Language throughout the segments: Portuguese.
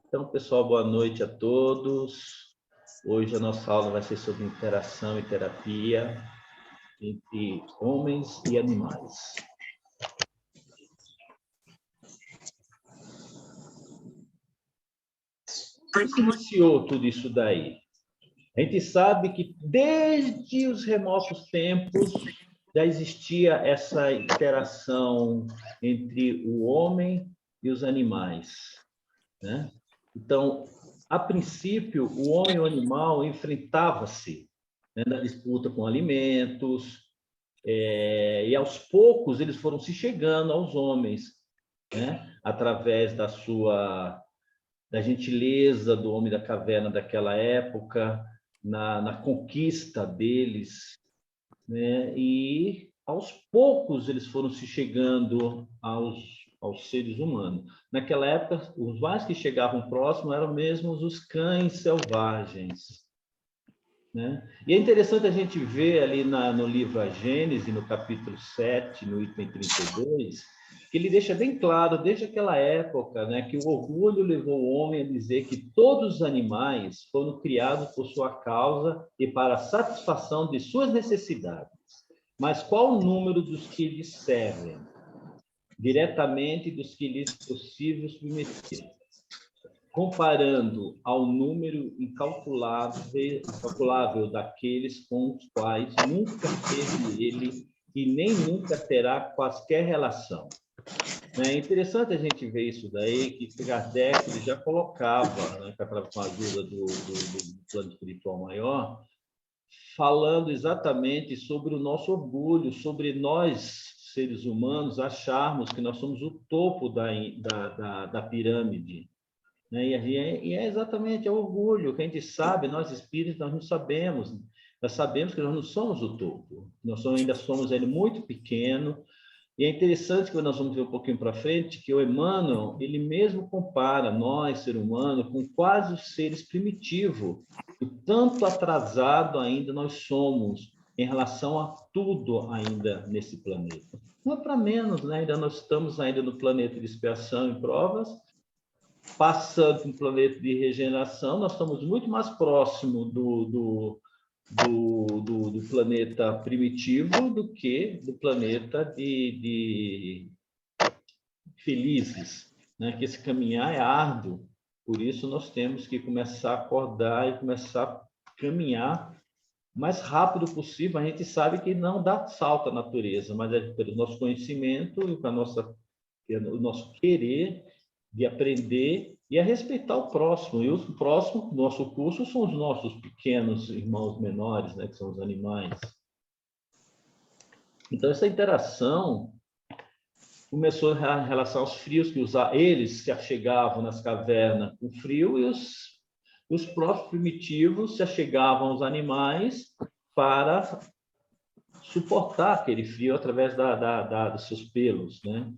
Então, pessoal, boa noite a todos. Hoje a nossa aula vai ser sobre interação e terapia entre homens e animais. Como se iniciou tudo isso daí? A gente sabe que desde os remotos tempos já existia essa interação entre o homem e os animais, né? Então, a princípio, o homem e o animal enfrentavam-se, né, na disputa com alimentos, e aos poucos eles foram se chegando aos homens, né, através da gentileza do homem da caverna daquela época, na conquista deles, né, e aos poucos eles foram se chegando aos seres humanos. Naquela época, os mais que chegavam próximo eram mesmo os cães selvagens, né? E é interessante a gente ver ali no livro A Gênese, no capítulo 7, no item 32, que ele deixa bem claro, desde aquela época, né, que o orgulho levou o homem a dizer que todos os animais foram criados por sua causa e para a satisfação de suas necessidades. Mas qual o número dos que lhes servem? Diretamente dos que lhes é possível submeter, comparando ao número incalculável daqueles com os quais nunca teve ele e nem nunca terá quaisquer relação. É interessante a gente ver isso daí, que Kardec ele já colocava, né, com a ajuda do plano espiritual maior, falando exatamente sobre o nosso orgulho, sobre nós, seres humanos, acharmos que nós somos o topo da pirâmide, né? E é exatamente o orgulho, que a gente sabe, nós espíritos, nós sabemos que nós não somos o topo, ainda somos ele muito pequeno. E é interessante que nós vamos ver um pouquinho para frente que o Emmanuel, ele mesmo compara nós, ser humano, com quase os seres primitivos, o tanto atrasado ainda nós somos em relação a tudo ainda nesse planeta. Não é para menos, né? Ainda nós estamos ainda no planeta de expiação e provas, passando para um planeta de regeneração, nós estamos muito mais próximo do planeta primitivo do que do planeta de felizes, né? Que esse caminhar é árduo, por isso nós temos que começar a acordar e começar a caminhar o mais rápido possível. A gente sabe que não dá salto à natureza, mas é pelo nosso conhecimento e com o nosso querer de aprender e a respeitar o próximo. E o próximo do nosso curso são os nossos pequenos irmãos menores, né, que são os animais. Então, essa interação começou em relação aos frios, que eles se achegavam nas cavernas com frio e os próprios primitivos se achegavam aos animais para suportar aquele frio através dos seus pelos, né?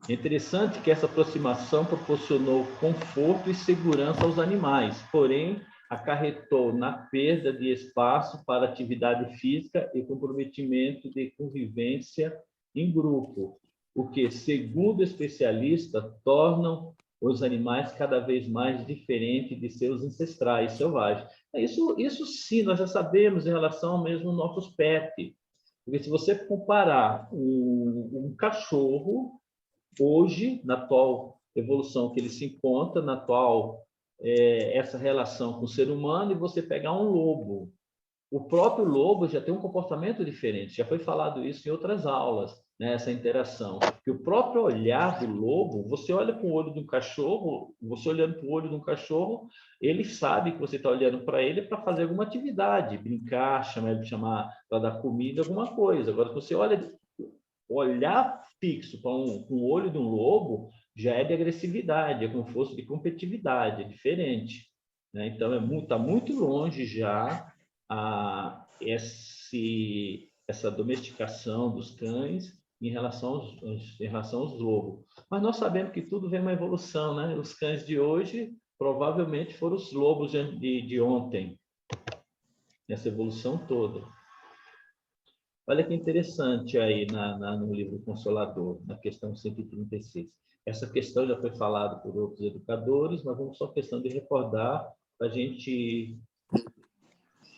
É interessante que essa aproximação proporcionou conforto e segurança aos animais, porém acarretou na perda de espaço para atividade física e comprometimento de convivência em grupo, o que, segundo especialistas, tornam os animais cada vez mais diferentes de seus ancestrais selvagens. Isso sim, nós já sabemos em relação ao mesmo nossos pets, porque se você comparar um cachorro hoje, na atual evolução que ele se encontra, na atual essa relação com o ser humano, e você pegar um lobo. O próprio lobo já tem um comportamento diferente, já foi falado isso em outras aulas, né, essa interação. Que o próprio olhar do lobo, você olha para o olho de um cachorro, você olhando para o olho de um cachorro, ele sabe que você está olhando para ele para fazer alguma atividade, brincar, chamar para dar comida, alguma coisa. Agora, se você olhar fixo com o olho de um lobo já é de agressividade, é como se fosse de competitividade, é diferente, né? Então está muito longe já essa domesticação dos cães em relação aos lobos. Mas nós sabemos que tudo vem uma evolução, né? Os cães de hoje provavelmente foram os lobos de ontem, nessa evolução toda. Olha que interessante aí no livro Consolador, na questão 136. Essa questão já foi falada por outros educadores, mas vamos só questão de recordar para a gente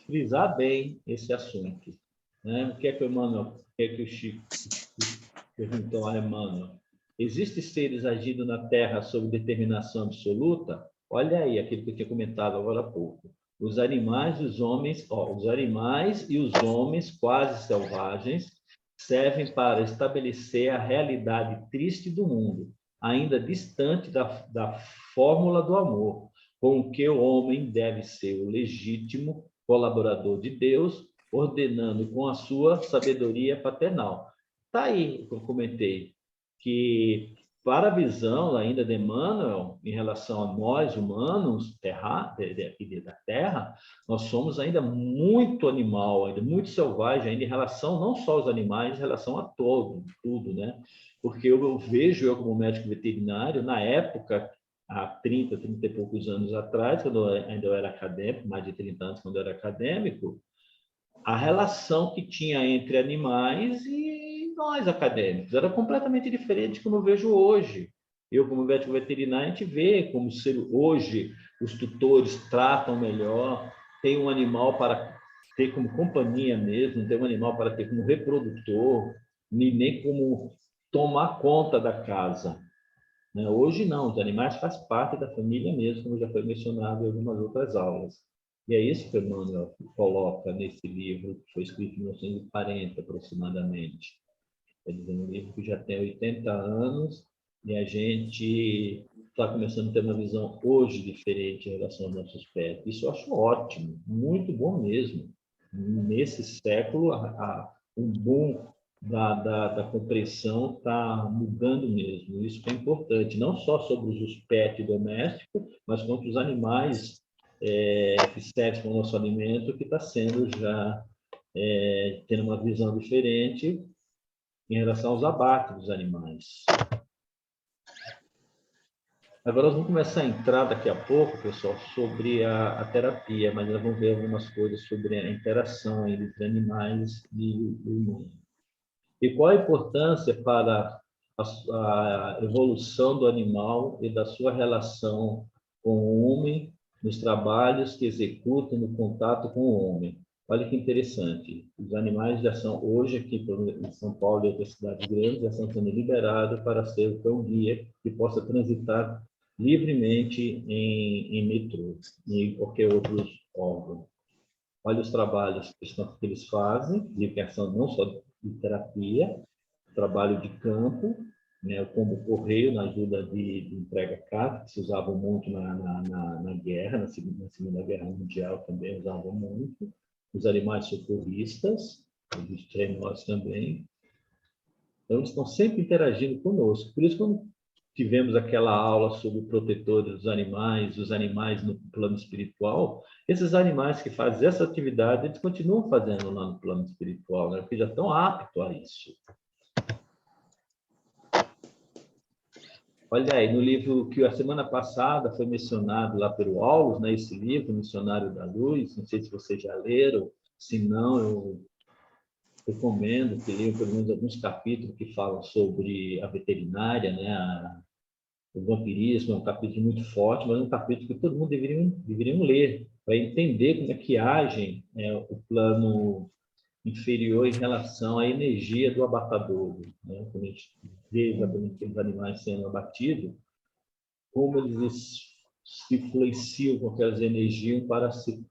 frisar bem esse assunto. Né? O que é que o Emmanuel, o que é que o Chico perguntou a Emmanuel? Existem seres agindo na Terra sob determinação absoluta? Olha aí, aquilo que eu tinha comentado agora há pouco. Os animais e os homens, os animais e os homens quase selvagens servem para estabelecer a realidade triste do mundo, ainda distante da fórmula do amor, com que o homem deve ser o legítimo colaborador de Deus, ordenando com a sua sabedoria paternal. Está aí o que eu comentei, que para a visão ainda de Emmanuel, em relação a nós humanos, aqui da Terra, nós somos ainda muito animal, ainda muito selvagem, ainda em relação não só aos animais, em relação a tudo, né? Porque eu vejo, eu como médico veterinário, na época, há 30 e poucos anos atrás, quando ainda eu era acadêmico, mais de 30 anos quando eu era acadêmico, a relação que tinha entre animais e nós acadêmicos era completamente diferente como eu vejo hoje. Eu, como médico veterinário, a gente vê como hoje os tutores tratam melhor, tem um animal para ter como companhia mesmo, tem um animal para ter como reprodutor, nem como tomar conta da casa. Né? Hoje não, os animais fazem parte da família mesmo, como já foi mencionado em algumas outras aulas. E é isso que o Emmanuel coloca nesse livro, que foi escrito em 1940 aproximadamente. Quer dizer, um livro que já tem 80 anos e a gente está começando a ter uma visão hoje diferente em relação aos nossos pets. Isso eu acho ótimo, muito bom mesmo. Nesse século, o boom da compreensão está mudando mesmo. Isso é importante, não só sobre os pets domésticos, mas quanto os animais que servem para o nosso alimento, que está sendo já tendo uma visão diferente em relação aos abates dos animais. Agora nós vamos começar a entrar daqui a pouco, pessoal, sobre a terapia, mas nós vamos ver algumas coisas sobre a interação entre animais e o humano. E qual a importância para a evolução do animal e da sua relação com o homem nos trabalhos que executam no contato com o homem? Olha que interessante. Os animais já são, hoje, aqui em São Paulo e outras cidades grandes, já estão sendo liberados para ser o cão-guia que possa transitar livremente em metrô e em qualquer outro órgão. Olha os trabalhos que eles fazem, de questão não só de terapia, trabalho de campo, né, como correio na ajuda de entrega-carta, que se usavam muito na guerra, na Segunda Guerra Mundial também usavam muito, os animais socorristas, os trenós também. Então, eles estão sempre interagindo conosco. Por isso, quando tivemos aquela aula sobre protetores dos animais, os animais no plano espiritual, esses animais que fazem essa atividade, eles continuam fazendo lá no plano espiritual, né? Porque já estão aptos a isso. Olha aí, no livro que a semana passada foi mencionado lá pelo Aulus, né, esse livro, Missionário da Luz, não sei se vocês já leram, se não, eu recomendo que leiam pelo menos alguns capítulos que falam sobre a veterinária, né, o vampirismo, é um capítulo muito forte, mas é um capítulo que todo mundo deveriam ler, para entender como é que agem o plano inferior em relação à energia do abatador. Né? Quando a gente vê exatamente os animais sendo abatidos, como eles se influenciam com aquelas energias para se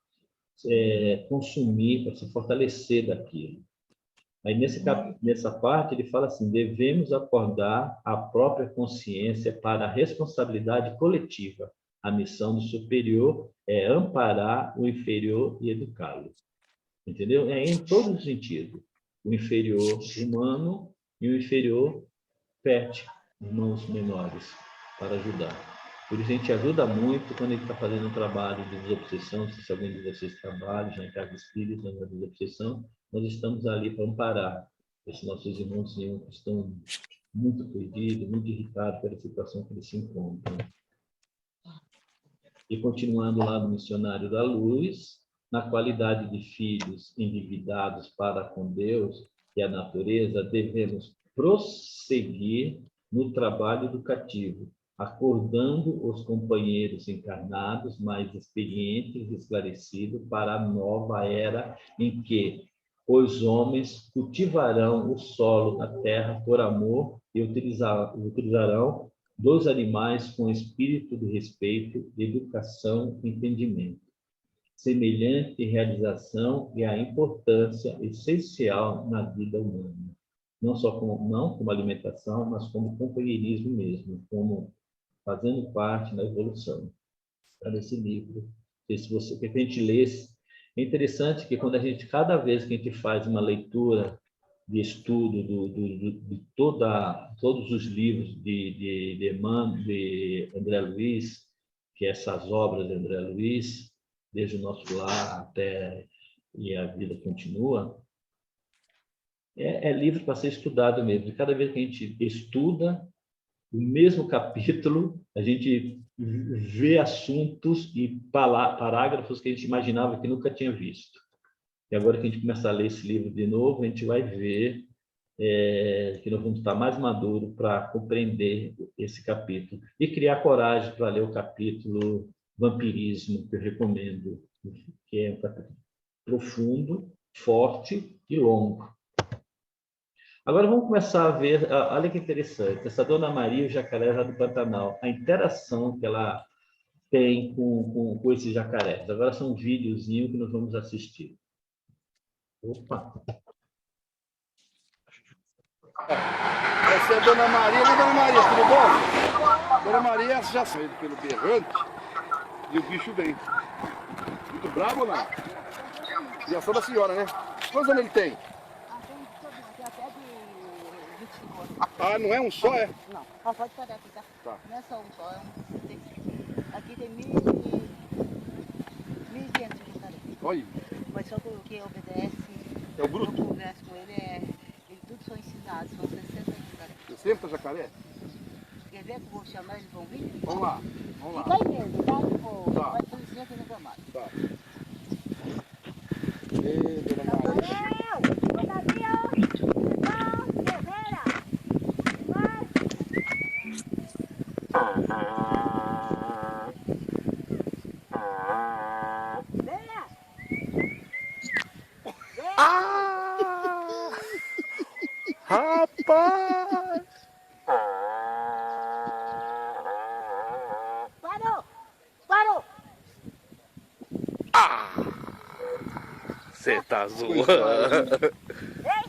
consumir, para se fortalecer daquilo. Aí, nessa parte, ele fala assim, devemos acordar a própria consciência para a responsabilidade coletiva. A missão do superior é amparar o inferior e educá-lo. Entendeu? É em todos os sentidos. O inferior humano e o inferior pet, irmãos menores, para ajudar. Por isso, a gente ajuda muito quando ele está fazendo um trabalho de desobsessão. Se alguém de vocês trabalha já em casa espírita, na desobsessão, nós estamos ali para amparar esses nossos irmãozinhos que estão muito perdidos, muito irritados pela situação que eles se encontram. E continuando lá no Missionário da Luz, na qualidade de filhos endividados para com Deus, e a natureza, devemos prosseguir no trabalho educativo, acordando os companheiros encarnados mais experientes e esclarecidos para a nova era em que os homens cultivarão o solo da terra por amor e utilizarão dos animais com espírito de respeito, educação e entendimento. Semelhante realização e a importância essencial na vida humana, não só como alimentação, mas como companheirismo mesmo, como fazendo parte da evolução. Está nesse livro. Se você, que a gente lesse, é interessante que cada vez que a gente faz uma leitura de estudo de todos os livros de André Luiz, que essas obras de André Luiz, desde o Nosso Lar até E a Vida Continua, é livro para ser estudado mesmo. E cada vez que a gente estuda o mesmo capítulo, a gente vê assuntos e parágrafos que a gente imaginava que nunca tinha visto. E agora que a gente começa a ler esse livro de novo, a gente vai ver que nós vamos estar mais maduros para compreender esse capítulo. E criar coragem para ler o capítulo Vampirismo, que eu recomendo, que é um capítulo profundo, forte e longo. Agora vamos começar a ver, olha que interessante, essa Dona Maria e o jacaré lá do Pantanal, a interação que ela tem com esses jacarés. Agora são um videozinho que nós vamos assistir. Opa! Essa é a Dona Maria. Oi, Dona Maria, tudo bom? Dona Maria já saiu pelo berrante e o bicho vem. Muito bravo ou não? Criação da senhora, né? Quantos anos ele tem? Ah, não é um só, é? Não, só pode parar aqui, tá? Tá. Não é só um só, aqui tem 1.500 jacaré. Olha. Mas só que obedece, É o bruto? eu converso com ele, eles tudo são ensinados, são 60 jacaré. 60 jacaré? Quer ver que eu vou chamar, eles vão vir? Vamos lá, vamos lá. Fica aí mesmo, tá? Tá. Vai fazer aqui no gramado. Tá. Ei, Dona Maria. Ah! Rapaz! Parou! Parou! Você tá zoando. Vem!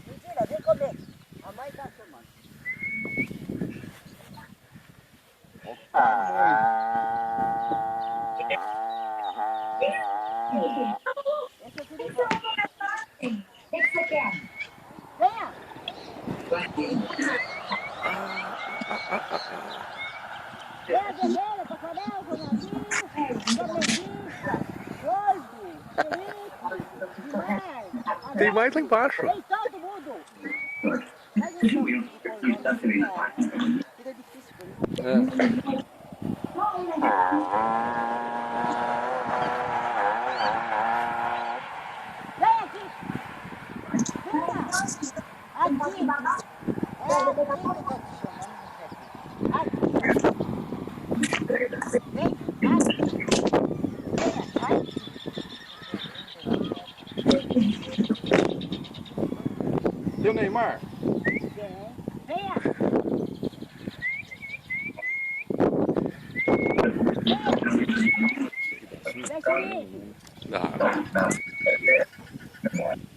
Mentira, vem comer. A mãe tá chamando. Esse é tudo bom. O que você quer? Venha! Venha, guerreira, paparel, gonadinho, flamenguista, doido, feliz, demais. Tem mais lá embaixo. Vem todo mundo! Mas fica difícil pra mim. Vem aqui! Venha! Aqui! É aqui que eu tô te chamando, aqui! Vem! Venha! Tem o Neymar? Venha! Deixa eu ir!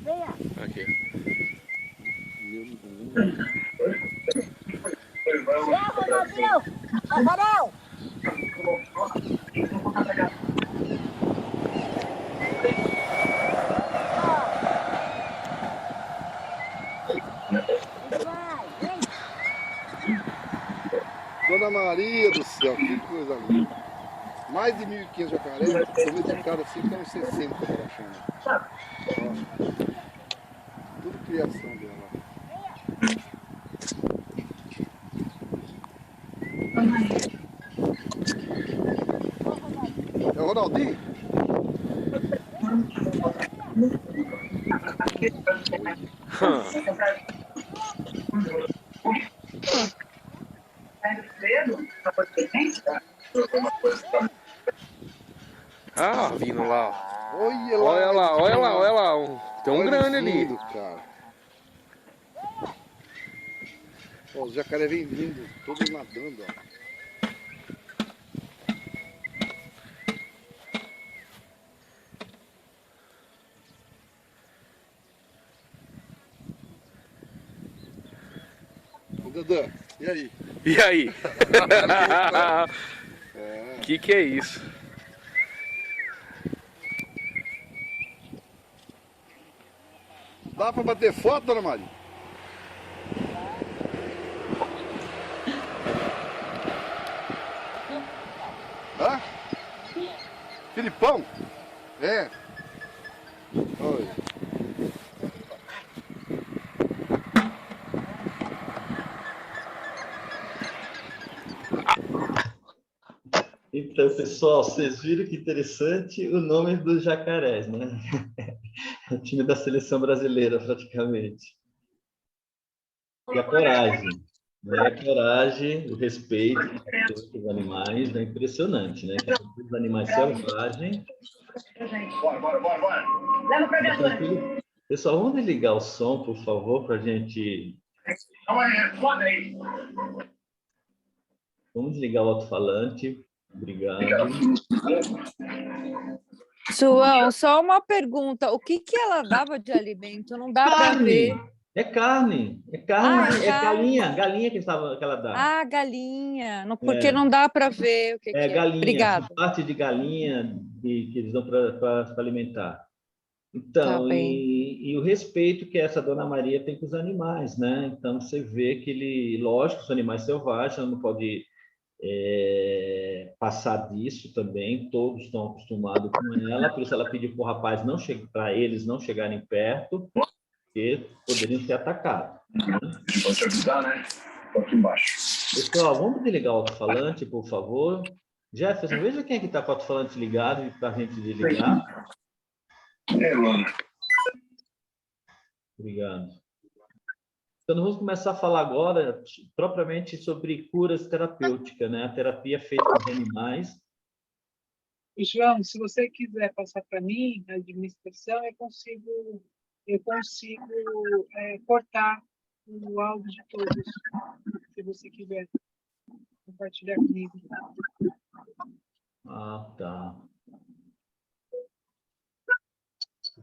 Venha! Aqui. Venha, Ronaldinho! Paparel! Dona Maria do céu, que coisa linda. Mais de 1.500 jacaré, domesticado assim, tem uns 60 para chama. Tudo criação dela. É o Ronaldinho? Ah, vindo lá. Olha lá. Olha lá, olha lá, olha lá. Tem um grande ali. Vindo, cara. Ó, o jacaré vem vindo, todo nadando, ó. Ô, Dandan, e aí? E aí? É. Que é isso? Dá pra bater foto, dona Maria? Hã? Filipão? É. Oi. Então, pessoal, vocês viram que interessante o nome dos jacarés, né? O time da seleção brasileira, praticamente. E a coragem, né? A coragem, o respeito pelos animais, né? Impressionante, né? Que os animais selvagens. Leva pra viatura. Tranquilo. Pessoal, vamos desligar o som, por favor, para a gente. Vamos desligar o alto-falante. Obrigado. João, só uma pergunta. O que ela dava de alimento? Não dá para Carne! ver. É carne, Ah, é é carne. galinha que ela dá. Ah, galinha. Porque não dá para ver o que É é. galinha, Obrigada. parte de galinha que eles dão para alimentar. Então, Tá bem. e o respeito que essa Dona Maria tem com os animais, né? Então, você vê que ele, lógico, os animais selvagens, não pode passar disso também, todos estão acostumados com ela, por isso ela pediu para o rapaz para eles não chegarem perto, porque poderiam ser atacados. Né? Pode te avisar, né? Tô aqui embaixo. Pessoal, vamos desligar o alto-falante, por favor. Jefferson, veja quem é que está com o alto-falante ligado para a gente desligar. É, Luana. Obrigado. Então, nós vamos começar a falar agora propriamente sobre curas terapêuticas, né? A terapia feita com os animais. João, se você quiser passar para mim a administração, eu consigo cortar o áudio de todos, se você quiser compartilhar comigo. Ah, tá.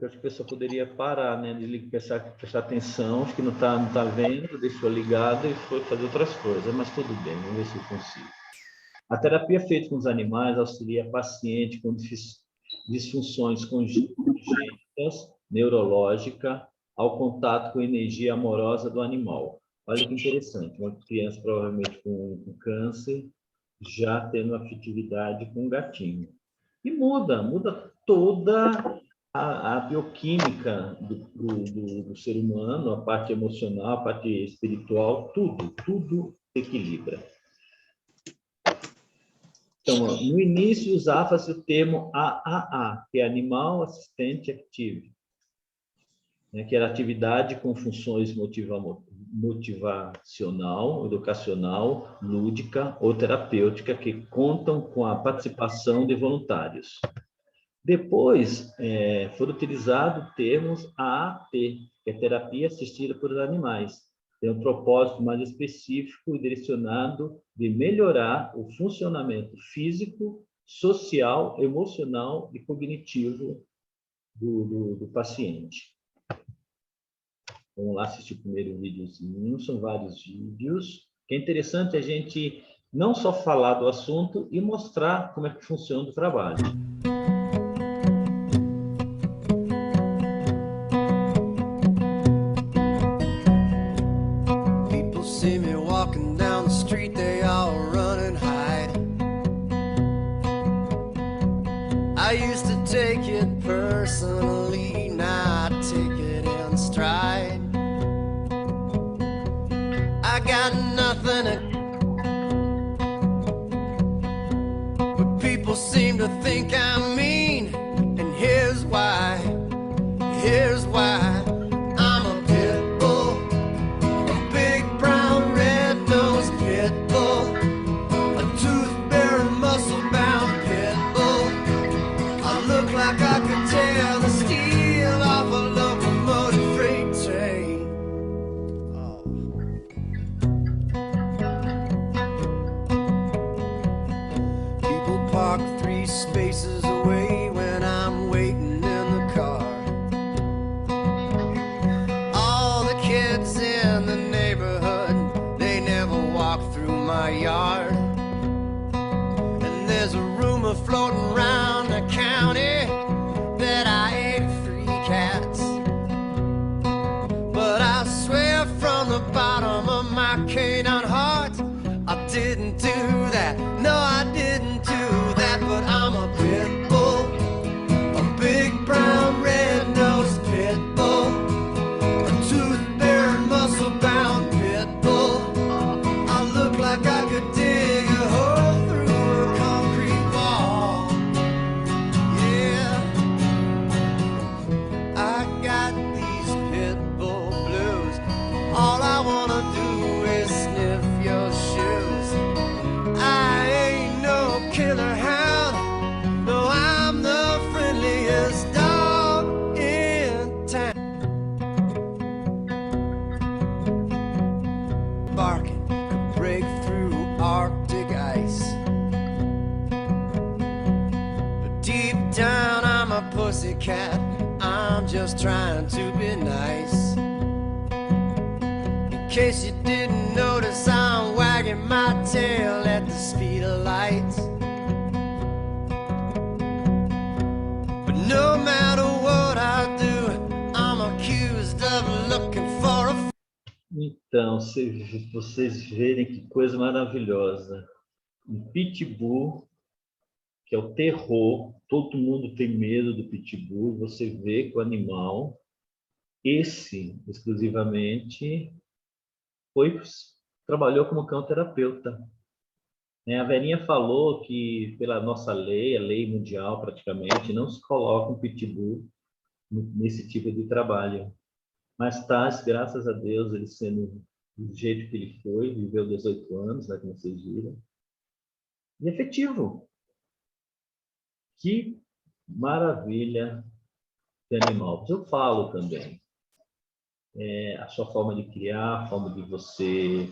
Eu acho que a pessoa poderia parar, né? De prestar atenção, acho que não tá vendo, deixou ligado e foi fazer outras coisas, mas tudo bem, vamos ver se eu consigo. A terapia feita com os animais auxilia paciente com disfunções congênitas, neurológica, ao contato com a energia amorosa do animal. Olha que interessante, uma criança provavelmente com câncer, já tendo afetividade com um gatinho. E muda toda a bioquímica do ser humano, a parte emocional, a parte espiritual, tudo se equilibra. Então, no início usava-se o termo AAA, que é Animal Assistant Active, né, que era atividade com funções motivacional, educacional, lúdica ou terapêutica, que contam com a participação de voluntários. Depois, foram utilizados termos AAT, que é terapia assistida por animais. Tem um propósito mais específico e direcionado de melhorar o funcionamento físico, social, emocional e cognitivo do paciente. Vamos lá assistir o primeiro videozinho, são vários vídeos. O que é interessante é a gente não só falar do assunto e mostrar como é que funciona o trabalho. See me walking down the street, they all run and hide. I used to take it personally, now I take it in stride. I got nothing but people seem to think I'm mean, and here's why I'm a pit paces away when I'm waiting in the car. All the kids in the neighborhood, they never walk through my yard. And there's a rumor floating around the county that I ate 3 cats. But I swear from the bottom of my canine heart, I didn't do that. No, I didn't do that. But I'm a pit bull, a big brown red-nosed pit bull, a tooth-bearing muscle-bound pit bull. I look like I could dig a hole through a concrete wall. Yeah, I got these pit bull blues. All I wanna do is sniff your shoes. I ain't no killer hound, no, I'm the friendliest dog in town. Barking could break through Arctic ice, but deep down I'm a pussycat. I'm just trying to be nice. In case you didn't notice, I'm wagging my tail at the speed of light. But no matter what I do, I'm accused of looking for a Então, vocês verem que coisa maravilhosa. Um pitbull, que é o terror, todo mundo tem medo do pitbull, você vê que o animal, esse exclusivamente, trabalhou como cão-terapeuta. A Verinha falou que, pela nossa lei, a lei mundial praticamente, não se coloca um pitbull nesse tipo de trabalho. Mas graças a Deus, ele sendo do jeito que ele foi, viveu 18 anos, né, como vocês viram, e efetivo. Que maravilha de animal. Eu falo também. A sua forma de criar, a forma de você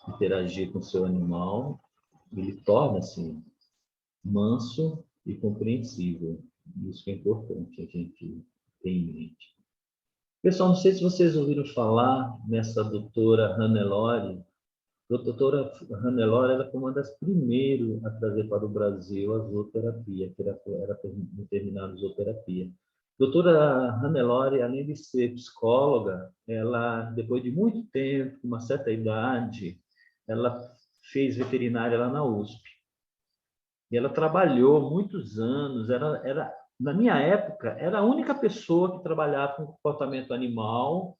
interagir com o seu animal, ele torna-se manso e compreensível. Isso que é importante a gente ter em mente. Pessoal, não sei se vocês ouviram falar nessa doutora Hannelore. A doutora Hannelore, ela foi uma das primeiras a trazer para o Brasil a zooterapia, que era determinada zooterapia. Doutora Hannelore, além de ser psicóloga, ela, depois de muito tempo, com uma certa idade, ela fez veterinária lá na USP. E ela trabalhou muitos anos, na minha época, era a única pessoa que trabalhava com comportamento animal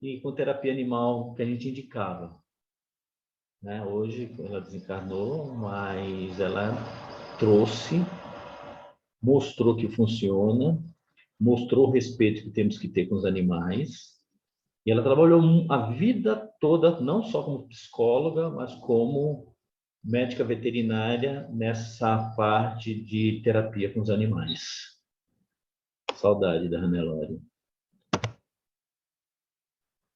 e com terapia animal que a gente indicava. Hoje, ela desencarnou, mas ela mostrou que funciona, mostrou o respeito que temos que ter com os animais. E ela trabalhou a vida toda, não só como psicóloga, mas como médica veterinária nessa parte de terapia com os animais. Saudade da Hannelore.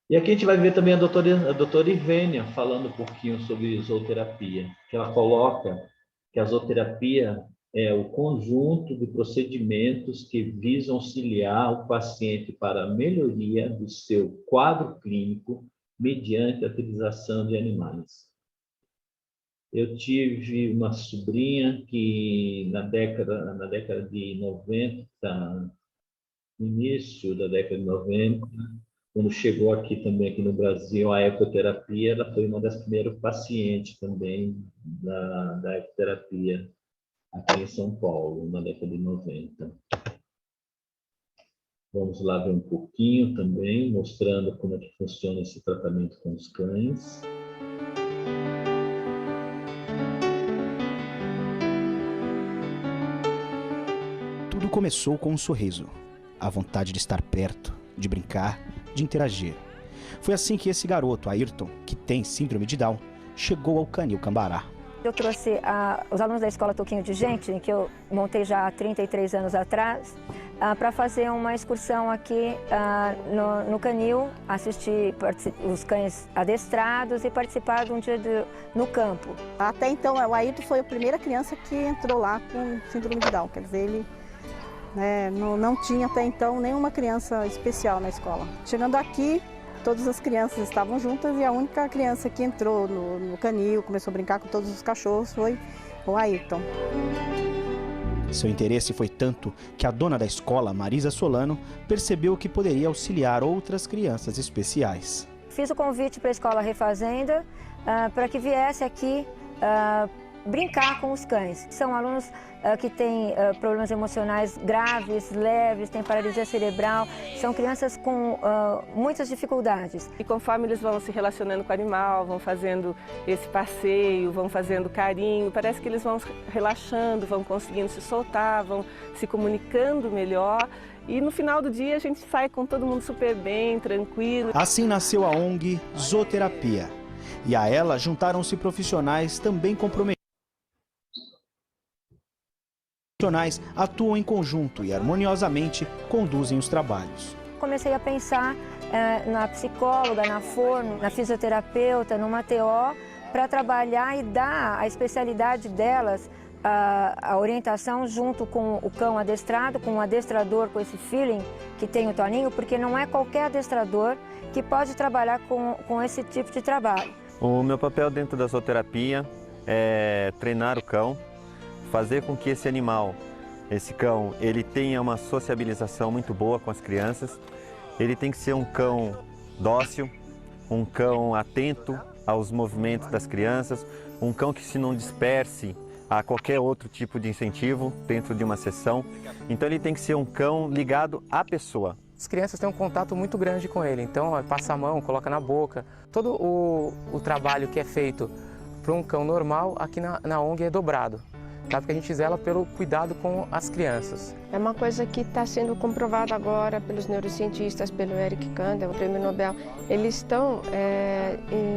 E aqui a gente vai ver também a doutora Ivênia falando um pouquinho sobre zooterapia, que ela coloca que a zooterapia é o conjunto de procedimentos que visam auxiliar o paciente para a melhoria do seu quadro clínico mediante a utilização de animais. Eu tive uma sobrinha que na década de 90, no início da década de 90, quando chegou aqui no Brasil a ecoterapia, ela foi uma das primeiras pacientes também da ecoterapia aqui em São Paulo, na década de 90. Vamos lá ver um pouquinho também, mostrando como é que funciona esse tratamento com os cães. Tudo começou com um sorriso, a vontade de estar perto, de brincar, de interagir. Foi assim que esse garoto, Ayrton, que tem síndrome de Down, chegou ao Canil Cambará. Eu trouxe os alunos da Escola Toquinho de Gente, que eu montei já há 33 anos atrás, para fazer uma excursão aqui no canil, assistir os cães adestrados e participar de um dia no campo. Até então, o Ayrton foi a primeira criança que entrou lá com síndrome de Down, quer dizer, ele não tinha até então nenhuma criança especial na escola. Chegando aqui, todas as crianças estavam juntas e a única criança que entrou no canil, começou a brincar com todos os cachorros, foi o Ayrton. Seu interesse foi tanto que a dona da escola, Marisa Solano, percebeu que poderia auxiliar outras crianças especiais. Fiz o convite para a Escola Refazenda para que viesse aqui brincar com os cães. São alunos que têm problemas emocionais graves, leves, têm paralisia cerebral, são crianças com muitas dificuldades. E conforme eles vão se relacionando com o animal, vão fazendo esse passeio, vão fazendo carinho, parece que eles vão relaxando, vão conseguindo se soltar, vão se comunicando melhor. E no final do dia a gente sai com todo mundo super bem, tranquilo. Assim nasceu a ONG Zooterapia. E a ela juntaram-se profissionais também comprometidos. Profissionais atuam em conjunto e harmoniosamente conduzem os trabalhos. Comecei a pensar na psicóloga, na fono, na fisioterapeuta, numa TO, para trabalhar e dar a especialidade delas, a orientação junto com o cão adestrado, com o adestrador, com esse feeling que tem o Toninho, porque não é qualquer adestrador que pode trabalhar com esse tipo de trabalho. O meu papel dentro da zooterapia é treinar o cão, fazer com que esse animal, esse cão, ele tenha uma sociabilização muito boa com as crianças. Ele tem que ser um cão dócil, um cão atento aos movimentos das crianças, um cão que se não disperse a qualquer outro tipo de incentivo dentro de uma sessão. Então ele tem que ser um cão ligado à pessoa. As crianças têm um contato muito grande com ele, então passa a mão, coloca na boca. Todo o trabalho que é feito para um cão normal, aqui na ONG é dobrado. Tá? Porque a gente zela pelo cuidado com as crianças. É uma coisa que está sendo comprovada agora pelos neurocientistas, pelo Eric Kandel, o prêmio Nobel. Eles estão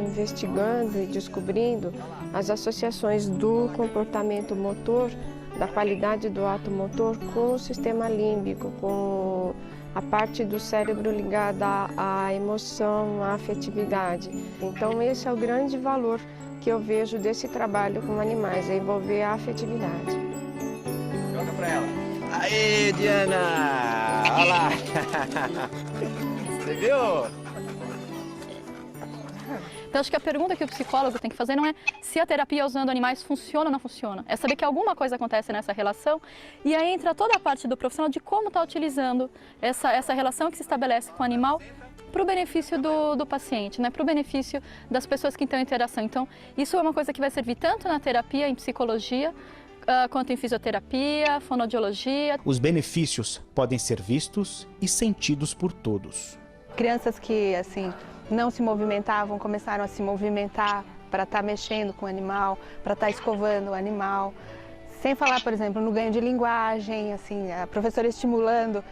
investigando e descobrindo as associações do comportamento motor, da qualidade do ato motor com o sistema límbico, com a parte do cérebro ligada à emoção, à afetividade. Então esse é o grande valor que eu vejo desse trabalho com animais, é envolver a afetividade. Joga pra ela. Aê, Diana! Olha lá! Você viu? Então, acho que a pergunta que o psicólogo tem que fazer não é se a terapia usando animais funciona ou não funciona. É saber que alguma coisa acontece nessa relação e aí entra toda a parte do profissional de como está utilizando essa relação que se estabelece com o animal para o benefício do paciente, né? Para o benefício das pessoas que estão em interação. Então, isso é uma coisa que vai servir tanto na terapia, em psicologia, quanto em fisioterapia, fonoaudiologia. Os benefícios podem ser vistos e sentidos por todos. Crianças que, assim, não se movimentavam, começaram a se movimentar para estar mexendo com o animal, para estar escovando o animal. Sem falar, por exemplo, no ganho de linguagem, assim, a professora estimulando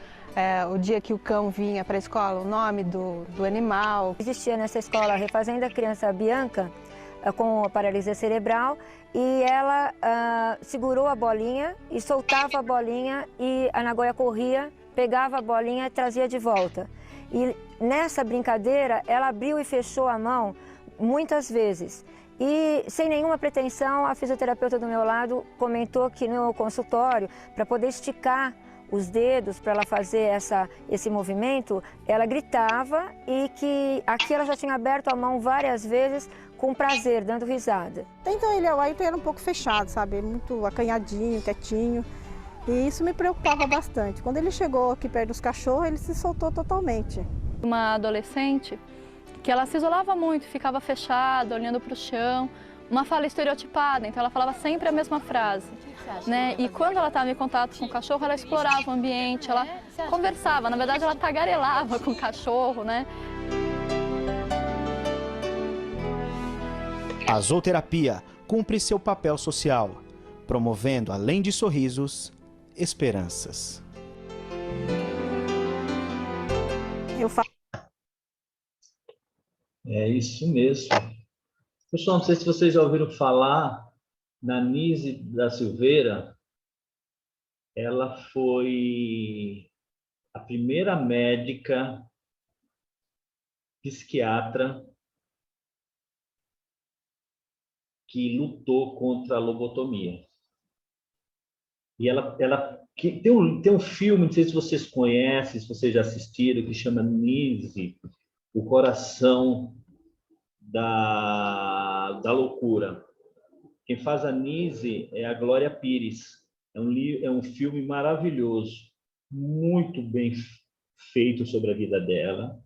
o dia que o cão vinha para a escola, o nome do animal. Existia nessa escola Refazenda a criança Bianca com paralisia cerebral e ela segurou a bolinha e soltava a bolinha e a Nagoya corria, pegava a bolinha e trazia de volta. E nessa brincadeira ela abriu e fechou a mão muitas vezes. E sem nenhuma pretensão, a fisioterapeuta do meu lado comentou que no consultório, para poder esticar os dedos, para ela fazer esse movimento, ela gritava e que aqui ela já tinha aberto a mão várias vezes com prazer, dando risada. Então o Ayrton era um pouco fechado, sabe? Muito acanhadinho, quietinho. E isso me preocupava bastante. Quando ele chegou aqui perto dos cachorros, ele se soltou totalmente. Uma adolescente que ela se isolava muito, ficava fechada, olhando para o chão, uma fala estereotipada, então ela falava sempre a mesma frase, né? E quando ela estava em contato com o cachorro, ela explorava o ambiente, ela conversava, na verdade ela tagarelava com o cachorro, né? A zooterapia cumpre seu papel social, promovendo, além de sorrisos, esperanças. É isso mesmo. Pessoal, não sei se vocês já ouviram falar na Nise da Silveira. Ela foi a primeira médica psiquiatra que lutou contra a lobotomia. E tem um filme, não sei se vocês conhecem, se vocês já assistiram, que chama Nise, O Coração da Loucura. Quem faz a Nise é a Glória Pires. É um filme maravilhoso, muito bem feito sobre a vida dela.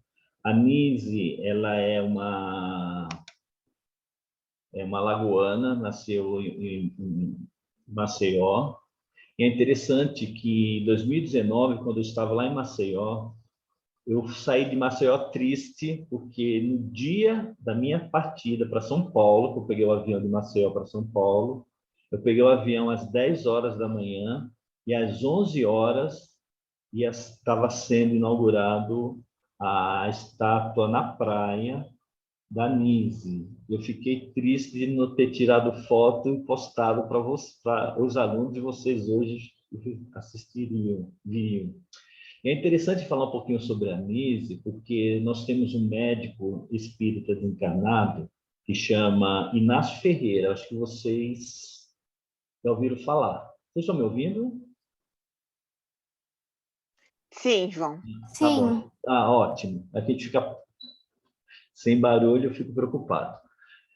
A Nise, ela é uma lagoana, nasceu em Maceió. E é interessante que em 2019, quando eu estava lá em Maceió, eu saí de Maceió triste, porque no dia da minha partida para São Paulo, que eu peguei o avião de Maceió para São Paulo, eu peguei o avião às 10 horas da manhã e às 11 horas estava sendo inaugurado a estátua na praia da Nise. Eu fiquei triste de não ter tirado foto e postado para os alunos de vocês hoje assistiriam, viriam. É interessante falar um pouquinho sobre a Nise, porque nós temos um médico espírita desencarnado que chama Inácio Ferreira. Acho que vocês já ouviram falar. Vocês estão me ouvindo? Sim, João. Tá bom. Ótimo. Aqui a gente fica sem barulho, eu fico preocupado.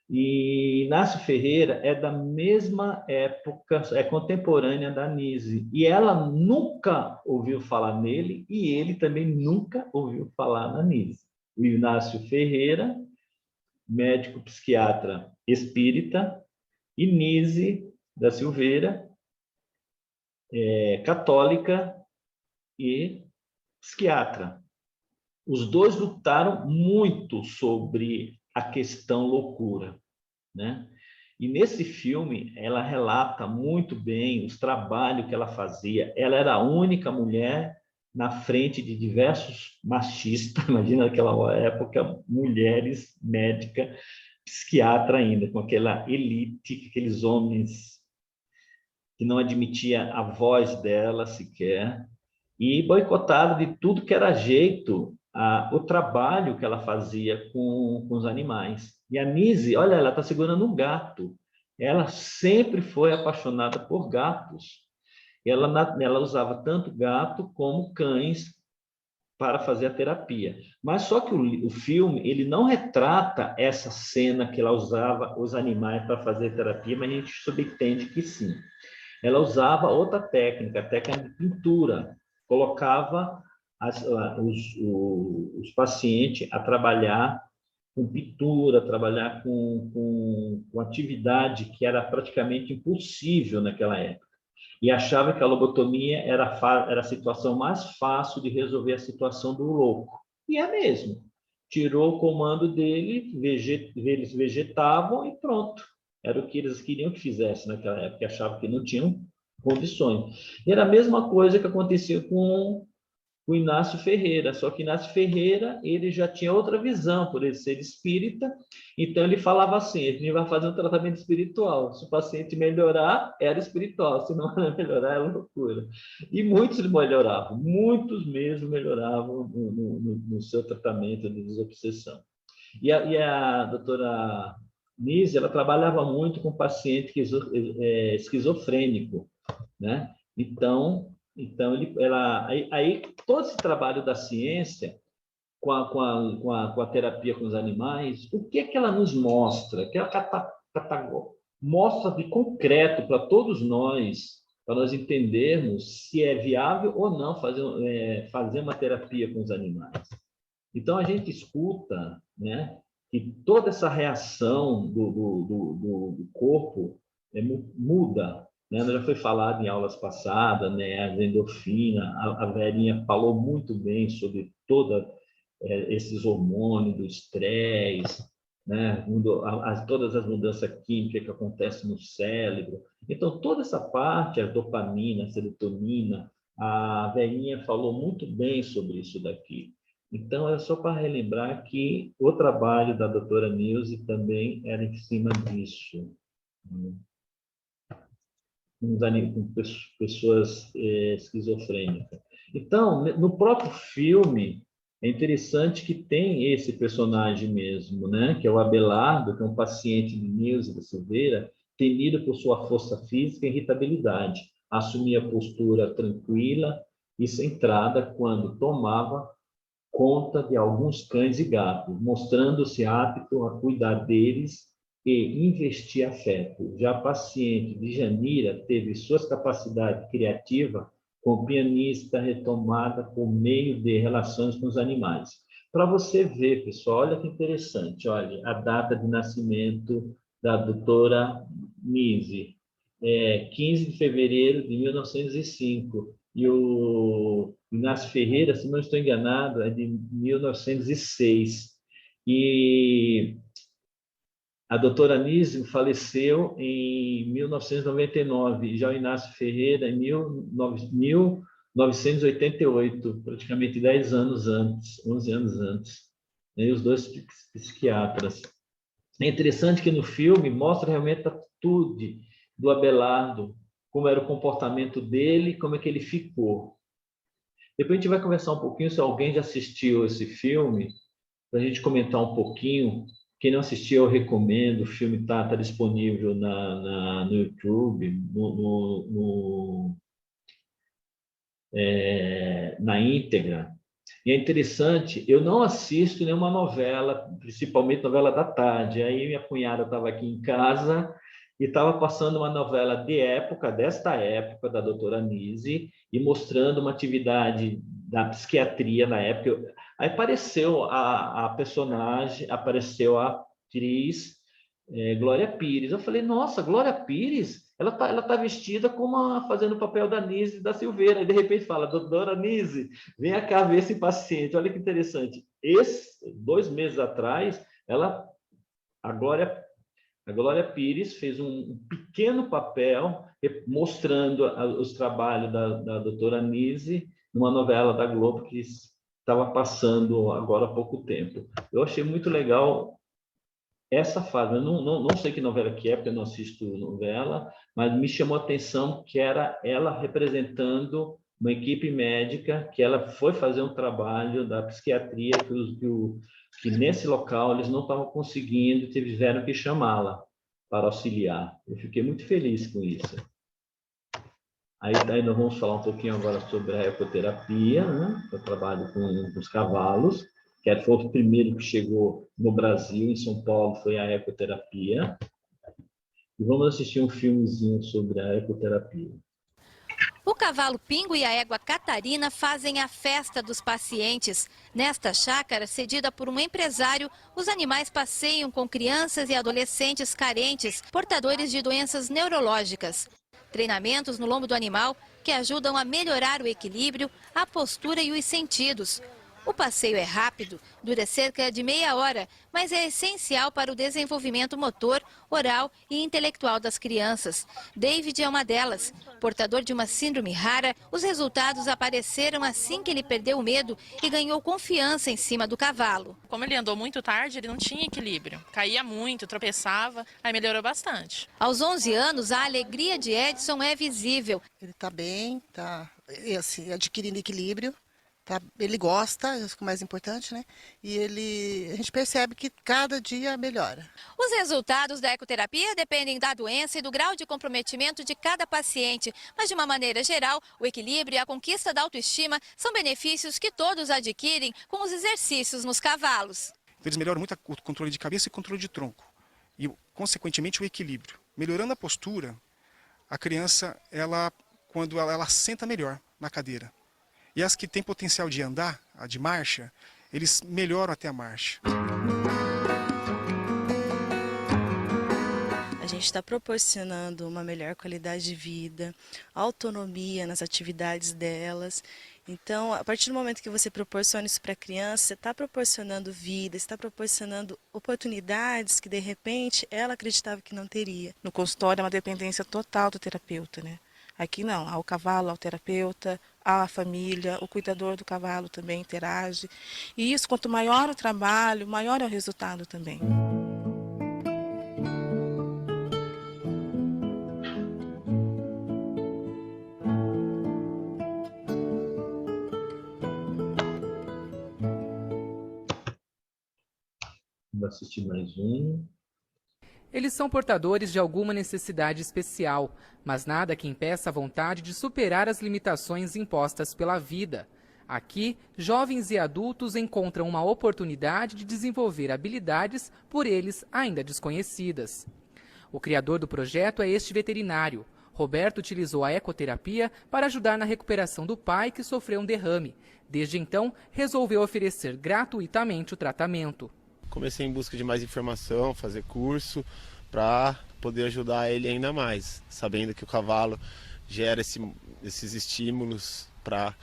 E Inácio Ferreira é da mesma época, é contemporânea da Nise. E ela nunca ouviu falar nele e ele também nunca ouviu falar na Nise. O Inácio Ferreira, médico psiquiatra espírita, e Nise da Silveira, católica e psiquiatra. Os dois lutaram muito sobre a questão loucura, né? E nesse filme ela relata muito bem os trabalhos que ela fazia. Ela era a única mulher na frente de diversos machistas. Imagina naquela época, mulheres médica, psiquiatra ainda, com aquela elite, aqueles homens que não admitia a voz dela sequer, e boicotava de tudo que era jeito o trabalho que ela fazia com os animais. E a Nise, olha, ela está segurando um gato. Ela sempre foi apaixonada por gatos. Ela usava tanto gato como cães para fazer a terapia. Mas só que o filme ele não retrata essa cena que ela usava os animais para fazer terapia, mas a gente subentende que sim. Ela usava outra técnica, a técnica de pintura. Colocava os pacientes a trabalhar com pintura, trabalhar com atividade que era praticamente impossível naquela época. E achava que a lobotomia era a situação mais fácil de resolver a situação do louco. E é mesmo. Tirou o comando dele, eles vegetavam e pronto. Era o que eles queriam que fizesse naquela época, achavam que não tinham condições. E era a mesma coisa que acontecia com o Inácio Ferreira, só que Inácio Ferreira ele já tinha outra visão, por ele ser espírita, então ele falava assim, ele vai fazer um tratamento espiritual, se o paciente melhorar, era espiritual, se não melhorar, era loucura. E muitos melhoravam, muitos mesmo melhoravam no seu tratamento de desobsessão. E a doutora Nise, ela trabalhava muito com paciente esquizofrênico, né? Então aí todo esse trabalho da ciência com a terapia com os animais, o que é que ela nos mostra? Que ela mostra de concreto para todos nós, para nós entendermos se é viável ou não fazer uma terapia com os animais. Então a gente escuta, né, que toda essa reação do corpo muda. Né? Já foi falado em aulas passadas, né? A endorfina, a Verinha falou muito bem sobre todos esses hormônios do estresse, né? Todas as mudanças químicas que acontecem no cérebro. Então, toda essa parte, a dopamina, a serotonina, a Verinha falou muito bem sobre isso daqui. Então, é só para relembrar que o trabalho da doutora Nilce também era em cima disso. Com pessoas esquizofrênicas. Então, no próprio filme, é interessante que tem esse personagem mesmo, né? Que é o Abelardo, que é um paciente de Nilce da Silveira, temido por sua força física e irritabilidade. Assumia postura tranquila e centrada quando tomava conta de alguns cães e gatos, mostrando-se apto a cuidar deles e investir afeto. Já a paciente de Janira teve suas capacidades criativas como pianista retomada por meio de relações com os animais. Para você ver, pessoal, olha que interessante, olha, a data de nascimento da doutora Nise, 15 de fevereiro de 1905, e o Inácio Ferreira, se não estou enganado, é de 1906. E a doutora Nise faleceu em 1999, e já o Inácio Ferreira em 1988, praticamente 10 anos antes, 11 anos antes. E os dois psiquiatras. É interessante que no filme mostra realmente a atitude do Abelardo, como era o comportamento dele, como é que ele ficou. Depois a gente vai conversar um pouquinho, se alguém já assistiu esse filme, para a gente comentar um pouquinho. Quem não assistiu, eu recomendo. O filme está disponível no YouTube, na íntegra. E é interessante, eu não assisto nenhuma novela, principalmente novela da tarde. Aí minha cunhada estava aqui em casa e estava passando uma novela de época, desta época, da doutora Nise, e mostrando uma atividade da psiquiatria na época. Aí apareceu a personagem, apareceu a atriz Glória Pires. Eu falei, nossa, Glória Pires? Ela tá vestida como fazendo o papel da Nise da Silveira. E de repente fala, doutora Nise, vem cá ver esse paciente. Olha que interessante. 2 meses atrás, a Glória Pires fez um pequeno papel mostrando os trabalhos da doutora Nise numa novela da Globo que estava passando agora há pouco tempo. Eu achei muito legal essa fase. Eu não sei que novela que é, porque eu não assisto novela, mas me chamou a atenção que era ela representando uma equipe médica, que ela foi fazer um trabalho da psiquiatria que nesse local eles não estavam conseguindo, tiveram que chamá-la para auxiliar. Eu fiquei muito feliz com isso. Aí nós vamos falar um pouquinho agora sobre a ecoterapia, né? Eu trabalho com os cavalos, que foi o primeiro que chegou no Brasil, em São Paulo, foi a ecoterapia. E vamos assistir um filmezinho sobre a ecoterapia. O cavalo Pingo e a égua Catarina fazem a festa dos pacientes. Nesta chácara, cedida por um empresário, os animais passeiam com crianças e adolescentes carentes, portadores de doenças neurológicas. Treinamentos no lombo do animal que ajudam a melhorar o equilíbrio, a postura e os sentidos. O passeio é rápido, dura cerca de meia hora, mas é essencial para o desenvolvimento motor, oral e intelectual das crianças. David é uma delas. Portador de uma síndrome rara, os resultados apareceram assim que ele perdeu o medo e ganhou confiança em cima do cavalo. Como ele andou muito tarde, ele não tinha equilíbrio. Caía muito, tropeçava, aí melhorou bastante. Aos 11 anos, a alegria de Edson é visível. Ele está bem, está assim, adquirindo equilíbrio. Tá, ele gosta, isso que é o mais importante, né? E a gente percebe que cada dia melhora. Os resultados da ecoterapia dependem da doença e do grau de comprometimento de cada paciente. Mas, de uma maneira geral, o equilíbrio e a conquista da autoestima são benefícios que todos adquirem com os exercícios nos cavalos. Então, eles melhoram muito o controle de cabeça e controle de tronco. E, consequentemente, o equilíbrio. Melhorando a postura, a criança, quando ela senta melhor na cadeira. E as que têm potencial de andar, a de marcha, eles melhoram até a marcha. A gente está proporcionando uma melhor qualidade de vida, autonomia nas atividades delas. Então, a partir do momento que você proporciona isso para a criança, você está proporcionando vida, está proporcionando oportunidades que, de repente, ela acreditava que não teria. No consultório é uma dependência total do terapeuta, né? Aqui não, ao cavalo, ao terapeuta, à família, o cuidador do cavalo também interage. E isso, quanto maior o trabalho, maior é o resultado também. assistir mais um. Eles são portadores de alguma necessidade especial, mas nada que impeça a vontade de superar as limitações impostas pela vida. Aqui, jovens e adultos encontram uma oportunidade de desenvolver habilidades por eles ainda desconhecidas. O criador do projeto é este veterinário. Roberto utilizou a ecoterapia para ajudar na recuperação do pai que sofreu um derrame. Desde então, resolveu oferecer gratuitamente o tratamento. Comecei em busca de mais informação, fazer curso, para poder ajudar ele ainda mais, sabendo que o cavalo gera esses estímulos para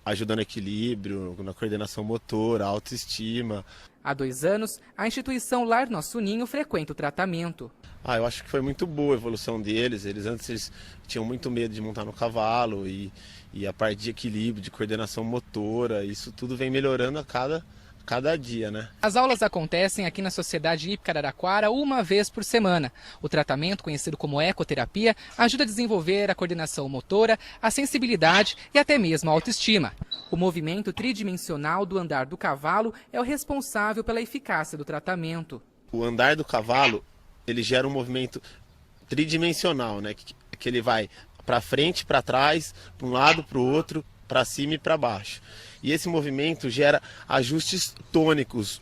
ajudar no equilíbrio, na coordenação motora, autoestima. Há 2 anos, a instituição Lar Nosso Ninho frequenta o tratamento. Eu acho que foi muito boa a evolução deles. Eles tinham muito medo de montar no cavalo e a parte de equilíbrio, de coordenação motora, isso tudo vem melhorando a cada dia, né? As aulas acontecem aqui na Sociedade Hípica Araraquara uma vez por semana. O tratamento, conhecido como ecoterapia, ajuda a desenvolver a coordenação motora, a sensibilidade e até mesmo a autoestima. O movimento tridimensional do andar do cavalo é o responsável pela eficácia do tratamento. O andar do cavalo, ele gera um movimento tridimensional, né? Que ele vai para frente, para trás, para um lado, para o outro, para cima e para baixo. E esse movimento gera ajustes tônicos.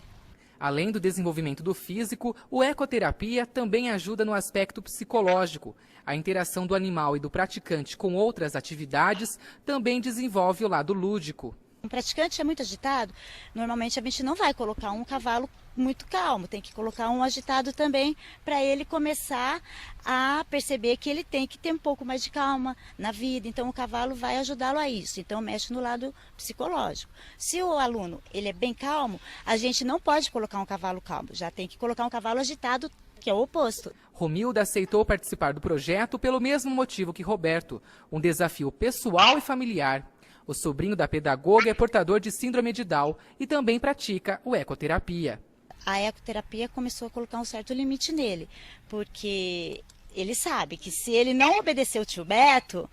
Além do desenvolvimento do físico, o ecoterapia também ajuda no aspecto psicológico. A interação do animal e do praticante com outras atividades também desenvolve o lado lúdico. Um praticante é muito agitado, normalmente a gente não vai colocar um cavalo muito calmo, tem que colocar um agitado também para ele começar a perceber que ele tem que ter um pouco mais de calma na vida, então o cavalo vai ajudá-lo a isso, então mexe no lado psicológico. Se o aluno ele é bem calmo, a gente não pode colocar um cavalo calmo, já tem que colocar um cavalo agitado, que é o oposto. Romilda aceitou participar do projeto pelo mesmo motivo que Roberto, um desafio pessoal e familiar. O sobrinho da pedagoga é portador de síndrome de Down e também pratica o ecoterapia. A ecoterapia começou a colocar um certo limite nele, porque ele sabe que se ele não obedecer o tio Beto,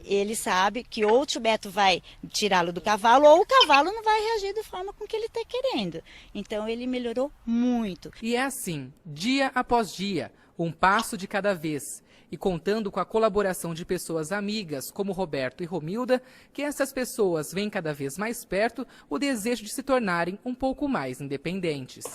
ele sabe que ou o tio Beto vai tirá-lo do cavalo ou o cavalo não vai reagir da forma com que ele está querendo. Então ele melhorou muito. E é assim, dia após dia, um passo de cada vez. E contando com a colaboração de pessoas amigas como Roberto e Romilda, que essas pessoas veem cada vez mais perto o desejo de se tornarem um pouco mais independentes.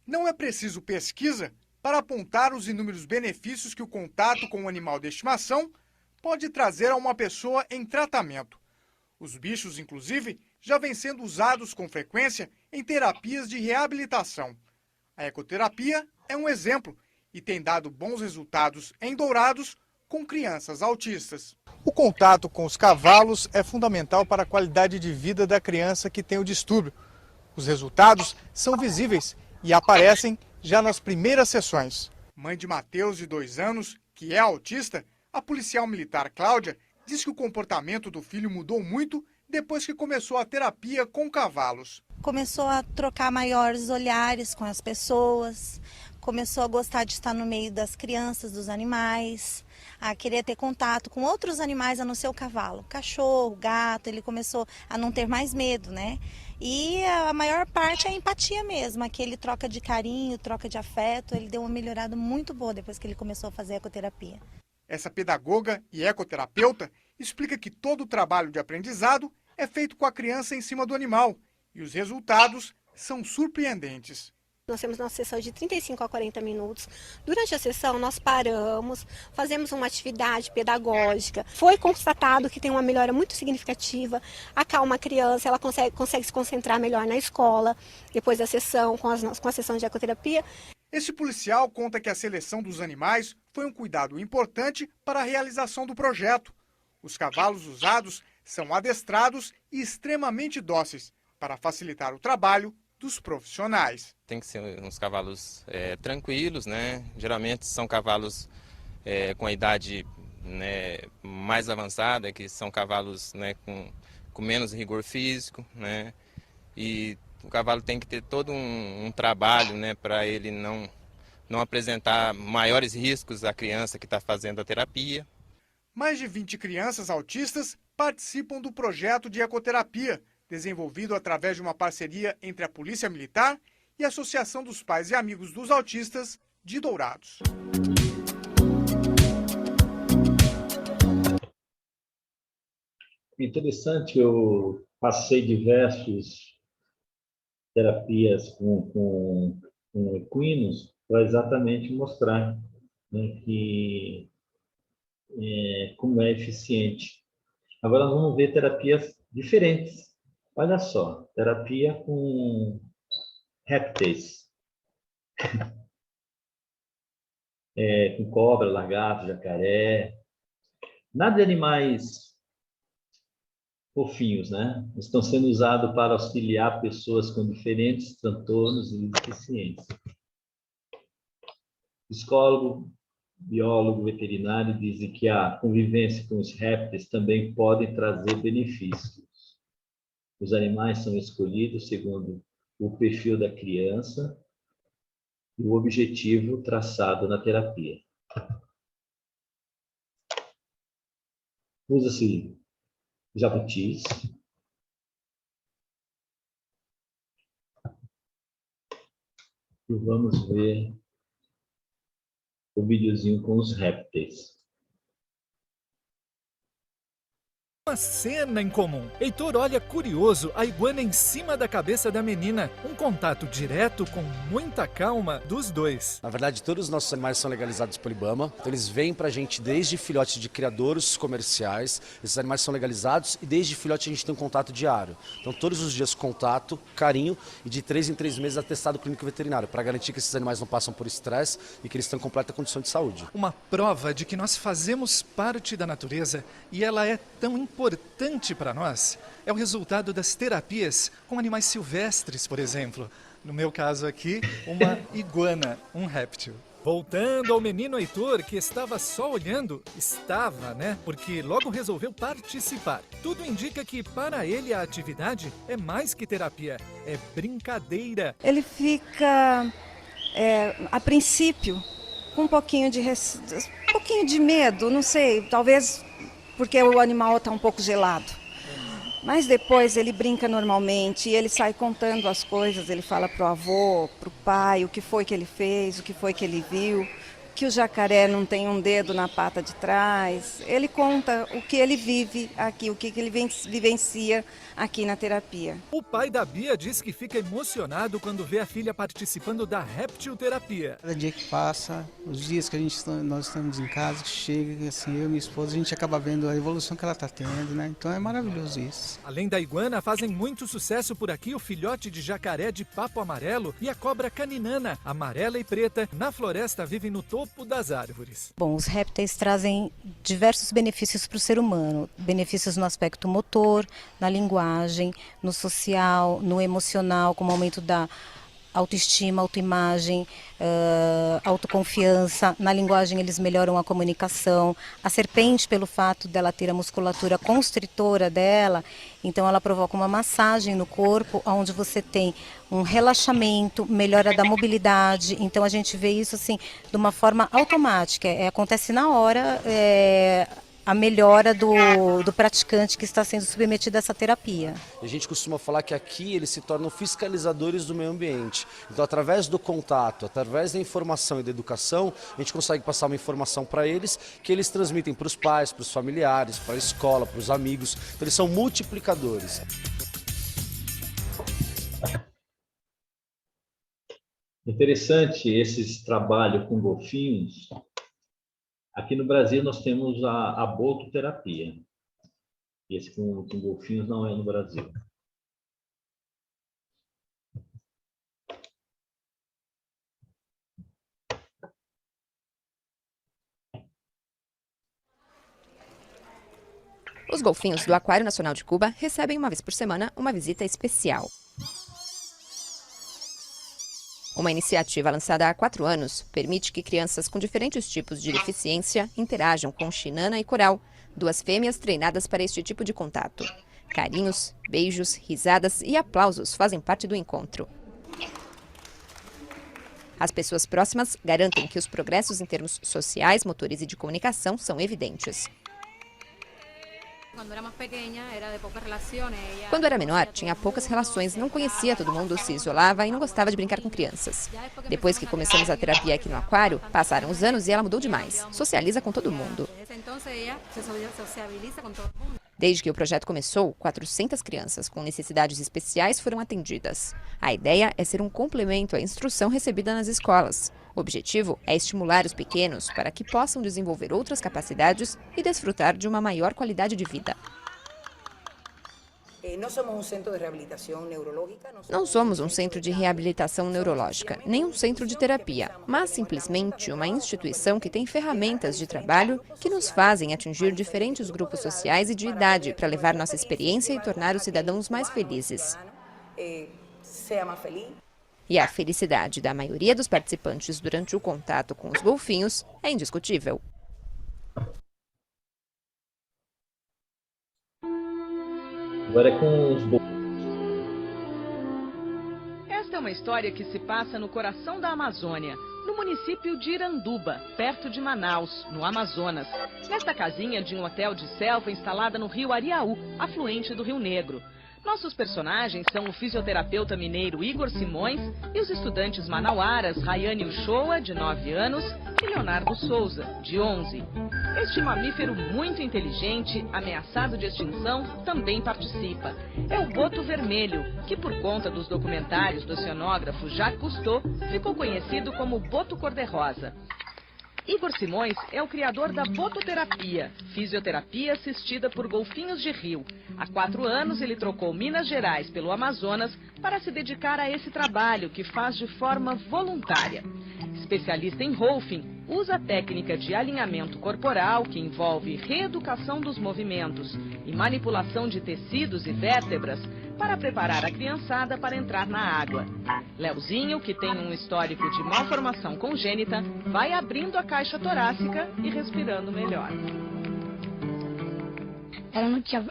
Não é preciso pesquisa para apontar os inúmeros benefícios que o contato com um animal de estimação pode trazer a uma pessoa em tratamento. Os bichos, inclusive, já vêm sendo usados com frequência em terapias de reabilitação. A ecoterapia é um exemplo e tem dado bons resultados em Dourados com crianças autistas. O contato com os cavalos é fundamental para a qualidade de vida da criança que tem o distúrbio. Os resultados são visíveis e aparecem já nas primeiras sessões. Mãe de Matheus, de 2 anos, que é autista, a policial militar Cláudia diz que o comportamento do filho mudou muito depois que começou a terapia com cavalos. Começou a trocar maiores olhares com as pessoas, começou a gostar de estar no meio das crianças, dos animais, a querer ter contato com outros animais a não ser o cavalo. Cachorro, gato, ele começou a não ter mais medo, né? E a maior parte é a empatia mesmo, aquele troca de carinho, troca de afeto, ele deu uma melhorada muito boa depois que ele começou a fazer a ecoterapia. Essa pedagoga e ecoterapeuta explica que todo o trabalho de aprendizado é feito com a criança em cima do animal e os resultados são surpreendentes. Nós temos uma sessão de 35 a 40 minutos. Durante a sessão, nós paramos, fazemos uma atividade pedagógica. Foi constatado que tem uma melhora muito significativa. Acalma a criança, ela consegue se concentrar melhor na escola, depois da sessão, com a sessão de ecoterapia. Este policial conta que a seleção dos animais foi um cuidado importante para a realização do projeto. Os cavalos usados são adestrados e extremamente dóceis para facilitar o trabalho dos profissionais. Tem que ser uns cavalos tranquilos, né? Geralmente são cavalos com a idade, né, mais avançada, que são cavalos, né, com menos rigor físico, né? E o cavalo tem que ter todo um trabalho, né, para ele não apresentar maiores riscos à criança que está fazendo a terapia. Mais de 20 crianças autistas participam do projeto de ecoterapia, desenvolvido através de uma parceria entre a Polícia Militar e a Associação dos Pais e Amigos dos Autistas de Dourados. Interessante, eu passei diversas terapias com equinos para exatamente mostrar, né, como é eficiente. Agora nós vamos ver terapias diferentes. Olha só, terapia com répteis, com cobra, lagarto, jacaré, nada de animais fofinhos, né? Estão sendo usados para auxiliar pessoas com diferentes transtornos e deficiências. Psicólogo, biólogo, veterinário dizem que a convivência com os répteis também pode trazer benefícios. Os animais são escolhidos segundo o perfil da criança e o objetivo traçado na terapia. Usa-se jabutis, e vamos ver o videozinho com os répteis. Uma cena em comum. Heitor olha curioso a iguana em cima da cabeça da menina. Um contato direto com muita calma dos dois. Na verdade, todos os nossos animais são legalizados pelo IBAMA. Então eles vêm pra gente desde filhotes de criadouros comerciais. Esses animais são legalizados e desde filhote a gente tem um contato diário. Então todos os dias contato, carinho e de 3 em 3 meses atestado clínico veterinário para garantir que esses animais não passam por estresse e que eles estão em completa condição de saúde. Uma prova de que nós fazemos parte da natureza e ela é tão importante para nós é o resultado das terapias com animais silvestres, por exemplo. No meu caso aqui, uma iguana, um réptil. Voltando ao menino Heitor, que estava só olhando, estava, né? Porque logo resolveu participar. Tudo indica que para ele a atividade é mais que terapia, é brincadeira. Ele fica, a princípio, com um pouquinho de medo, não sei, talvez porque o animal está um pouco gelado. Mas depois ele brinca normalmente, ele sai contando as coisas, ele fala para o avô, para o pai, o que foi que ele fez, o que foi que ele viu, que o jacaré não tem um dedo na pata de trás. Ele conta o que ele vive aqui, o que ele vivencia aqui na terapia. O pai da Bia diz que fica emocionado quando vê a filha participando da réptil-terapia. Cada dia que passa, os dias que nós estamos em casa, que chega, assim, eu e minha esposa, a gente acaba vendo a evolução que ela está tendo, né? Então é maravilhoso isso. Além da iguana, fazem muito sucesso por aqui o filhote de jacaré de papo amarelo e a cobra caninana, amarela e preta, na floresta vivem no topo das árvores. Bom, os répteis trazem diversos benefícios para o ser humano. Benefícios no aspecto motor, na linguagem, no social, no emocional, como aumento da autoestima, autoimagem, autoconfiança. Na linguagem eles melhoram a comunicação. A serpente, pelo fato dela ter a musculatura constritora dela, então ela provoca uma massagem no corpo, onde você tem um relaxamento, melhora da mobilidade. Então a gente vê isso assim de uma forma automática. Acontece na hora a melhora do praticante que está sendo submetido a essa terapia. A gente costuma falar que aqui eles se tornam fiscalizadores do meio ambiente. Então, através do contato, através da informação e da educação, a gente consegue passar uma informação para eles que eles transmitem para os pais, para os familiares, para a escola, para os amigos. Então, eles são multiplicadores. Interessante esses trabalhos com golfinhos. Aqui no Brasil nós temos a bototerapia. Esse com golfinhos não é no Brasil. Os golfinhos do Aquário Nacional de Cuba recebem uma vez por semana uma visita especial. Uma iniciativa lançada há 4 anos permite que crianças com diferentes tipos de deficiência interajam com chinana e coral, 2 fêmeas treinadas para este tipo de contato. Carinhos, beijos, risadas e aplausos fazem parte do encontro. As pessoas próximas garantem que os progressos em termos sociais, motores e de comunicação são evidentes. Quando era menor, tinha poucas relações, não conhecia todo mundo, se isolava e não gostava de brincar com crianças. Depois que começamos a terapia aqui no aquário, passaram os anos e ela mudou demais. Socializa com todo mundo. Desde que o projeto começou, 400 crianças com necessidades especiais foram atendidas. A ideia é ser um complemento à instrução recebida nas escolas. O objetivo é estimular os pequenos para que possam desenvolver outras capacidades e desfrutar de uma maior qualidade de vida. Não somos um centro de reabilitação neurológica, nem um centro de terapia, mas simplesmente uma instituição que tem ferramentas de trabalho que nos fazem atingir diferentes grupos sociais e de idade para levar nossa experiência e tornar os cidadãos mais felizes. E a felicidade da maioria dos participantes durante o contato com os golfinhos é indiscutível. Agora é com os Esta é uma história que se passa no coração da Amazônia, no município de Iranduba, perto de Manaus, no Amazonas. Nesta casinha de um hotel de selva instalada no rio Ariaú, afluente do Rio Negro. Nossos personagens são o fisioterapeuta mineiro Igor Simões e os estudantes manauaras Rayane Uchoa, de 9 anos, e Leonardo Souza, de 11. Este mamífero muito inteligente, ameaçado de extinção, também participa. É o boto vermelho, que por conta dos documentários do oceanógrafo Jacques Cousteau, ficou conhecido como boto cor-de-rosa. Igor Simões é o criador da bototerapia, fisioterapia assistida por golfinhos de rio. Há 4 anos ele trocou Minas Gerais pelo Amazonas para se dedicar a esse trabalho que faz de forma voluntária. Especialista em rolfing, usa a técnica de alinhamento corporal, que envolve reeducação dos movimentos e manipulação de tecidos e vértebras, para preparar a criançada para entrar na água. Leozinho, que tem um histórico de malformação congênita, vai abrindo a caixa torácica e respirando melhor. Ela não tinha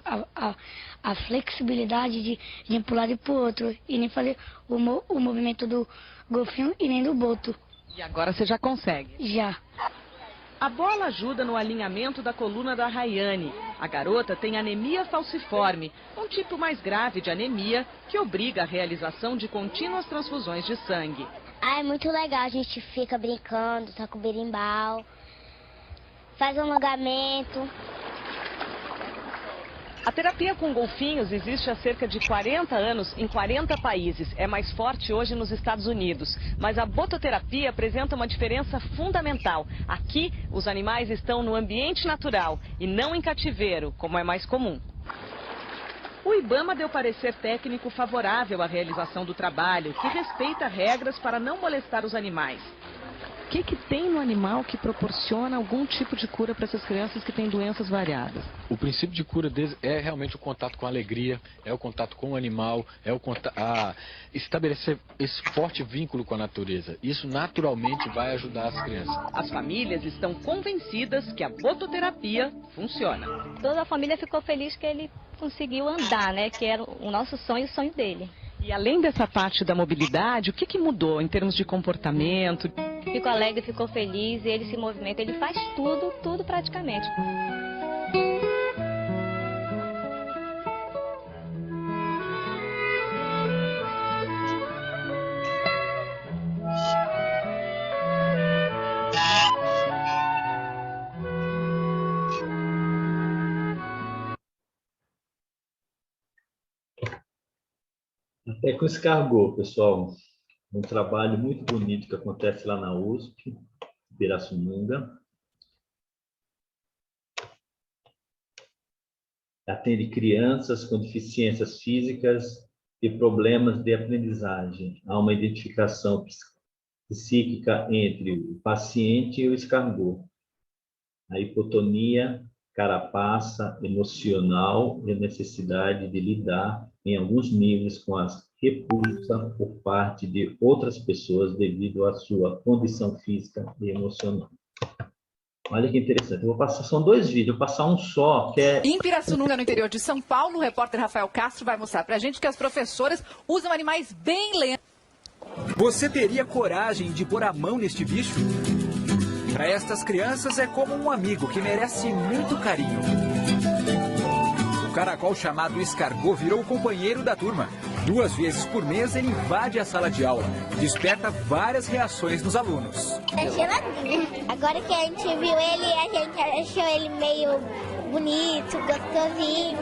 a flexibilidade de pular de para o outro e nem fazer o movimento do golfinho e nem do boto. E agora você já consegue? Já. A bola ajuda no alinhamento da coluna da Rayane. A garota tem anemia falciforme, um tipo mais grave de anemia que obriga a realização de contínuas transfusões de sangue. É muito legal, a gente fica brincando, toca o berimbau, faz alongamento. A terapia com golfinhos existe há cerca de 40 anos em 40 países. É mais forte hoje nos Estados Unidos. Mas a bototerapia apresenta uma diferença fundamental. Aqui, os animais estão no ambiente natural e não em cativeiro, como é mais comum. O IBAMA deu parecer técnico favorável à realização do trabalho, que respeita regras para não molestar os animais. O que tem no animal que proporciona algum tipo de cura para essas crianças que têm doenças variadas? O princípio de cura deles é realmente o contato com a alegria, é o contato com o animal, é estabelecer esse forte vínculo com a natureza. Isso naturalmente vai ajudar as crianças. As famílias estão convencidas que a bototerapia funciona. Toda a família ficou feliz que ele conseguiu andar, né? Que era o nosso sonho, o sonho dele. E além dessa parte da mobilidade, o que mudou em termos de comportamento? Ficou alegre, ficou feliz, ele se movimenta, ele faz tudo praticamente. Até com escargot, pessoal. Um trabalho muito bonito que acontece lá na USP, Pirassununga. Atende crianças com deficiências físicas e problemas de aprendizagem. Há uma identificação psíquica entre o paciente e o escargot. A hipotonia, carapaça emocional e a necessidade de lidar em alguns níveis com a repulsa por parte de outras pessoas devido à sua condição física e emocional. Olha que interessante. Eu vou passar, são 2 vídeos, eu vou passar um só, que é... Em Pirassununga, no interior de São Paulo, o repórter Rafael Castro vai mostrar pra gente que as professoras usam animais bem lentos. Você teria coragem de pôr a mão neste bicho? Para estas crianças é como um amigo que merece muito carinho. caracol chamado escargot virou o companheiro da turma. 2 vezes por mês ele invade a sala de aula. Desperta várias reações nos alunos. É geladinho. Agora que a gente viu ele, a gente achou ele meio bonito, gostosinho.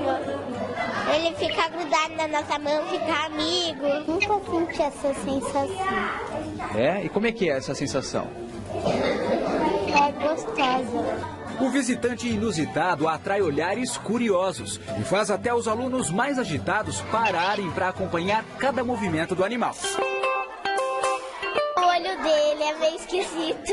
Ele fica grudado na nossa mão, fica amigo. Nunca senti essa sensação. É? E como é que é essa sensação? É gostosa. O visitante inusitado atrai olhares curiosos e faz até os alunos mais agitados pararem para acompanhar cada movimento do animal. O olho dele é meio esquisito.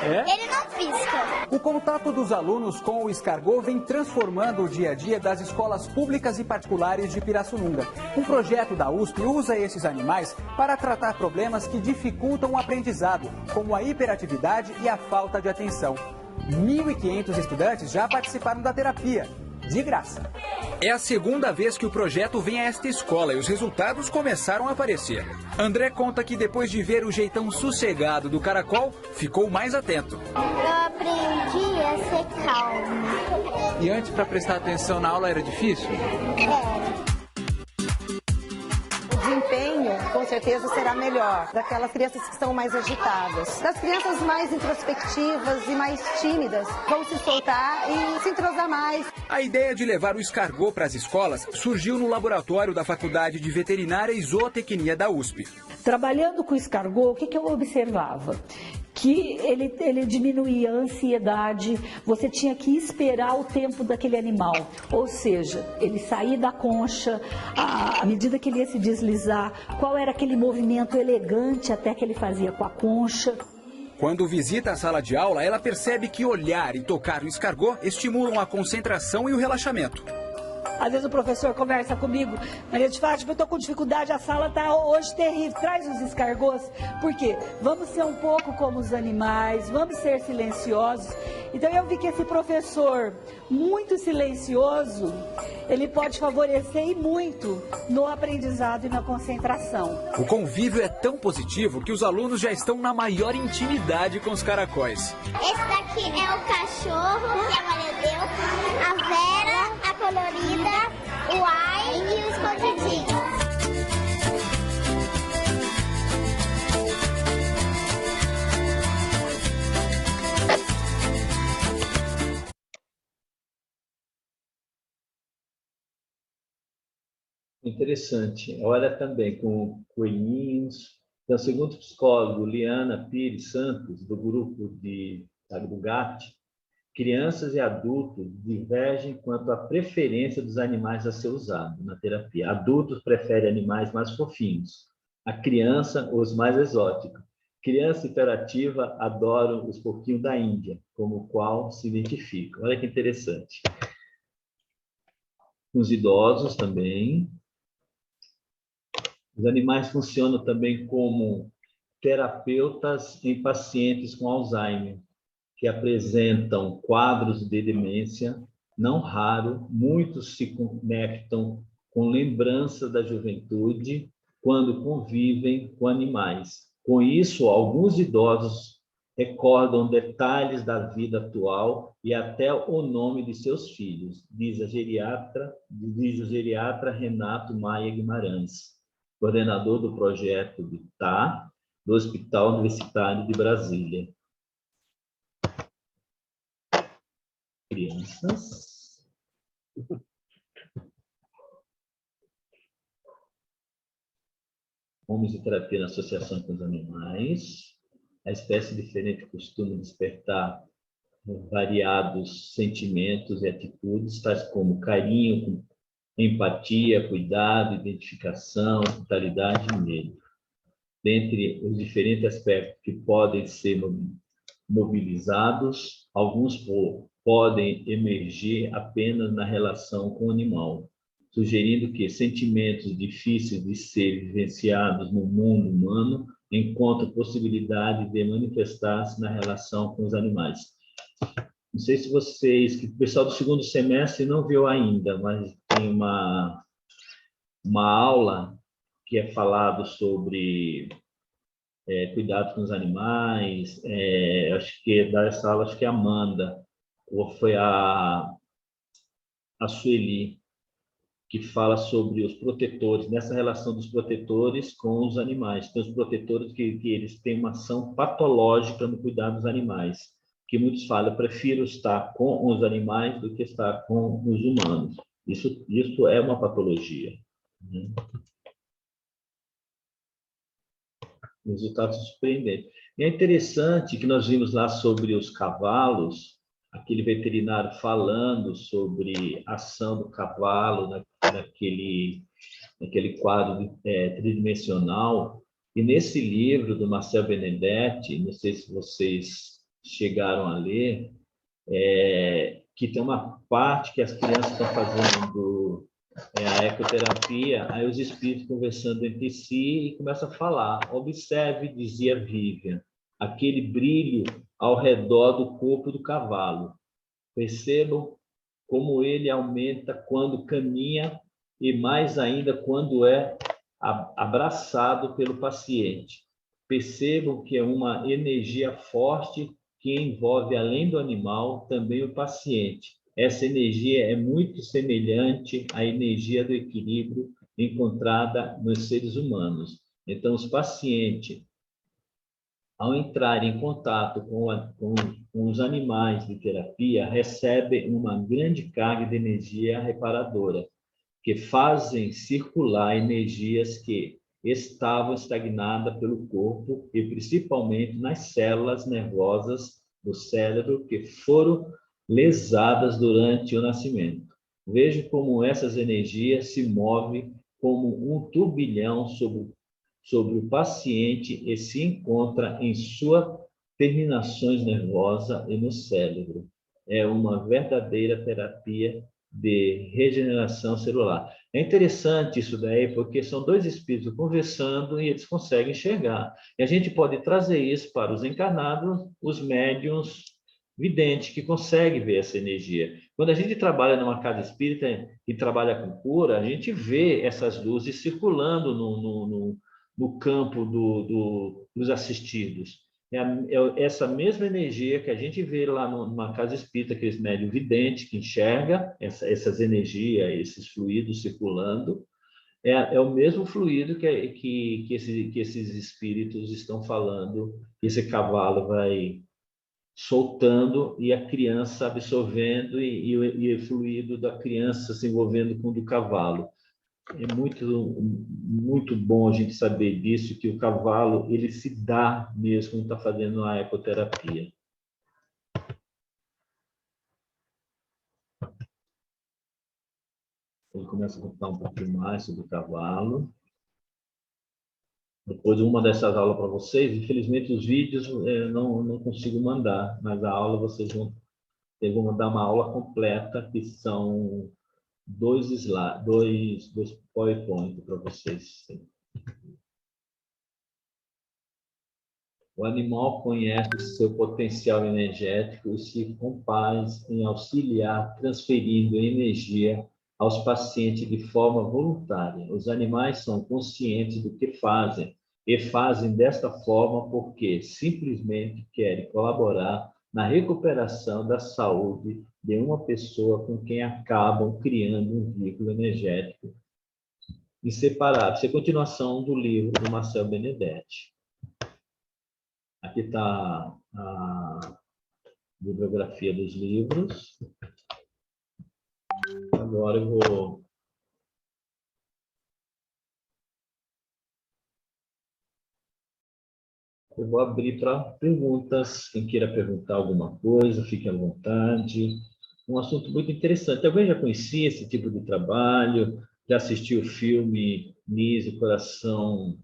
É? Ele não pisca. O contato dos alunos com o escargot vem transformando o dia a dia das escolas públicas e particulares de Pirassununga. Um projeto da USP usa esses animais para tratar problemas que dificultam o aprendizado, como a hiperatividade e a falta de atenção. 1.500 estudantes já participaram da terapia, de graça. É a segunda vez que o projeto vem a esta escola e os resultados começaram a aparecer. André conta que depois de ver o jeitão sossegado do caracol, ficou mais atento. Eu aprendi a ser calmo. E antes, para prestar atenção na aula, era difícil? O desempenho, com certeza, será melhor daquelas crianças que são mais agitadas. Das crianças mais introspectivas e mais tímidas vão se soltar e se entrosar mais. A ideia de levar o escargot para as escolas surgiu no laboratório da Faculdade de Veterinária e Zootecnia da USP. Trabalhando com o escargot, o que eu observava? Que ele diminuía a ansiedade, você tinha que esperar o tempo daquele animal, ou seja, ele sair da concha, à medida que ele ia se deslizar, qual era aquele movimento elegante até que ele fazia com a concha. Quando visita a sala de aula, ela percebe que olhar e tocar o escargot estimulam a concentração e o relaxamento. Às vezes o professor conversa comigo, Maria de Fátima, eu estou com dificuldade, a sala está hoje terrível, traz os escargots. Por quê? Vamos ser um pouco como os animais, vamos ser silenciosos. Então eu vi que esse professor muito silencioso, ele pode favorecer e muito no aprendizado e na concentração. O convívio é tão positivo que os alunos já estão na maior intimidade com os caracóis. Esse daqui é o cachorro que a Maria deu, a Vera, a colorida, o ai e o escondidinho. Interessante. Olha também com coelhinhos. Então, segundo o psicólogo Liana Pires Santos, do grupo do GAT, crianças e adultos divergem quanto à preferência dos animais a ser usado na terapia. Adultos preferem animais mais fofinhos, a criança os mais exóticos. Criança hiperativa adoram os porquinhos da Índia, como o qual se identifica. Olha que interessante. Os idosos também. Os animais funcionam também como terapeutas em pacientes com Alzheimer, que apresentam quadros de demência. Não raro, muitos se conectam com lembranças da juventude quando convivem com animais. Com isso, alguns idosos recordam detalhes da vida atual e até o nome de seus filhos, diz o geriatra Renato Maia Guimarães, coordenador do projeto do TA, do Hospital Universitário de Brasília. Crianças. Homens de terapia na associação com os animais. A espécie diferente costuma despertar variados sentimentos e atitudes, tais como carinho, empatia, cuidado, identificação, vitalidade e medo. Dentre os diferentes aspectos que podem ser mobilizados, alguns podem emergir apenas na relação com o animal, sugerindo que sentimentos difíceis de ser vivenciados no mundo humano encontram possibilidade de manifestar-se na relação com os animais. Não sei se vocês, que o pessoal do segundo semestre não viu ainda, mas tem uma aula que é falado sobre cuidado com os animais. Acho que dessa aula, acho que é a Amanda, ou foi a Sueli, que fala sobre os protetores, nessa relação dos protetores com os animais. Então, os protetores que eles têm uma ação patológica no cuidado dos animais, que muitos falam, eu prefiro estar com os animais do que estar com os humanos. Isso é uma patologia. Né? Resultados surpreendentes. E é interessante que nós vimos lá sobre os cavalos, aquele veterinário falando sobre a ação do cavalo naquele quadro tridimensional. E nesse livro do Marcel Benedetti, não sei se vocês chegaram a ler, que tem uma parte que as crianças estão fazendo a ecoterapia, aí os espíritos conversando entre si e começam a falar. Observe, dizia Vivian, aquele brilho ao redor do corpo do cavalo. Percebam como ele aumenta quando caminha e mais ainda quando é abraçado pelo paciente. Percebam que é uma energia forte que envolve, além do animal, também o paciente. Essa energia é muito semelhante à energia do equilíbrio encontrada nos seres humanos. Então, os pacientes, ao entrar em contato com os animais de terapia, recebem uma grande carga de energia reparadora, que fazem circular energias que estavam estagnadas pelo corpo e principalmente nas células nervosas do cérebro que foram lesadas durante o nascimento. Veja como essas energias se movem como um turbilhão sobre o paciente e se encontra em suas terminações nervosas e no cérebro. É uma verdadeira terapia de regeneração celular. É interessante isso daí, porque são dois espíritos conversando e eles conseguem enxergar. E a gente pode trazer isso para os encarnados, os médiuns videntes, que conseguem ver essa energia. Quando a gente trabalha numa casa espírita e trabalha com cura, a gente vê essas luzes circulando no campo dos assistidos. É essa mesma energia que a gente vê lá numa casa espírita, aqueles médios videntes que enxerga essas energias, esses fluidos circulando, é o mesmo fluido que esses espíritos estão falando, que esse cavalo vai soltando e a criança absorvendo e o fluido da criança se envolvendo com o do cavalo. É muito bom a gente saber disso, que o cavalo ele se dá mesmo quando está fazendo a ecoterapia. Ele começa a contar um pouquinho mais sobre o cavalo. Depois de uma dessas aulas para vocês, infelizmente os vídeos não consigo mandar, mas a aula eu vou mandar uma aula completa, que são dois PowerPoint para vocês. O animal conhece seu potencial energético e se compaz em auxiliar, transferindo energia aos pacientes de forma voluntária. Os animais são conscientes do que fazem e fazem desta forma porque simplesmente querem colaborar na recuperação da saúde de uma pessoa com quem acabam criando um vínculo energético inseparável. Isso é a continuação do livro do Marcel Benedetti. Aqui está a bibliografia dos livros. Agora eu vou abrir para perguntas. Quem queira perguntar alguma coisa, fique à vontade. Um assunto muito interessante. Alguém já conhecia esse tipo de trabalho? Já assistiu o filme Nise, Coração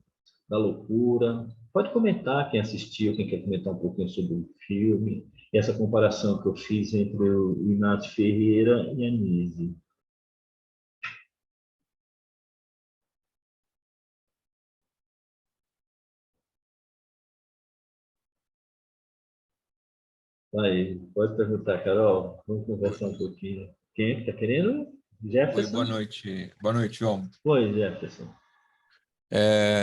da Loucura? Pode comentar quem assistiu, quem quer comentar um pouquinho sobre o filme. E essa comparação que eu fiz entre o Inácio Ferreira e a Nise. Aí, pode perguntar, Carol. Vamos conversar um pouquinho. Quem é que está querendo? Jefferson? Oi, boa noite. Boa noite, João. Oi, Jefferson.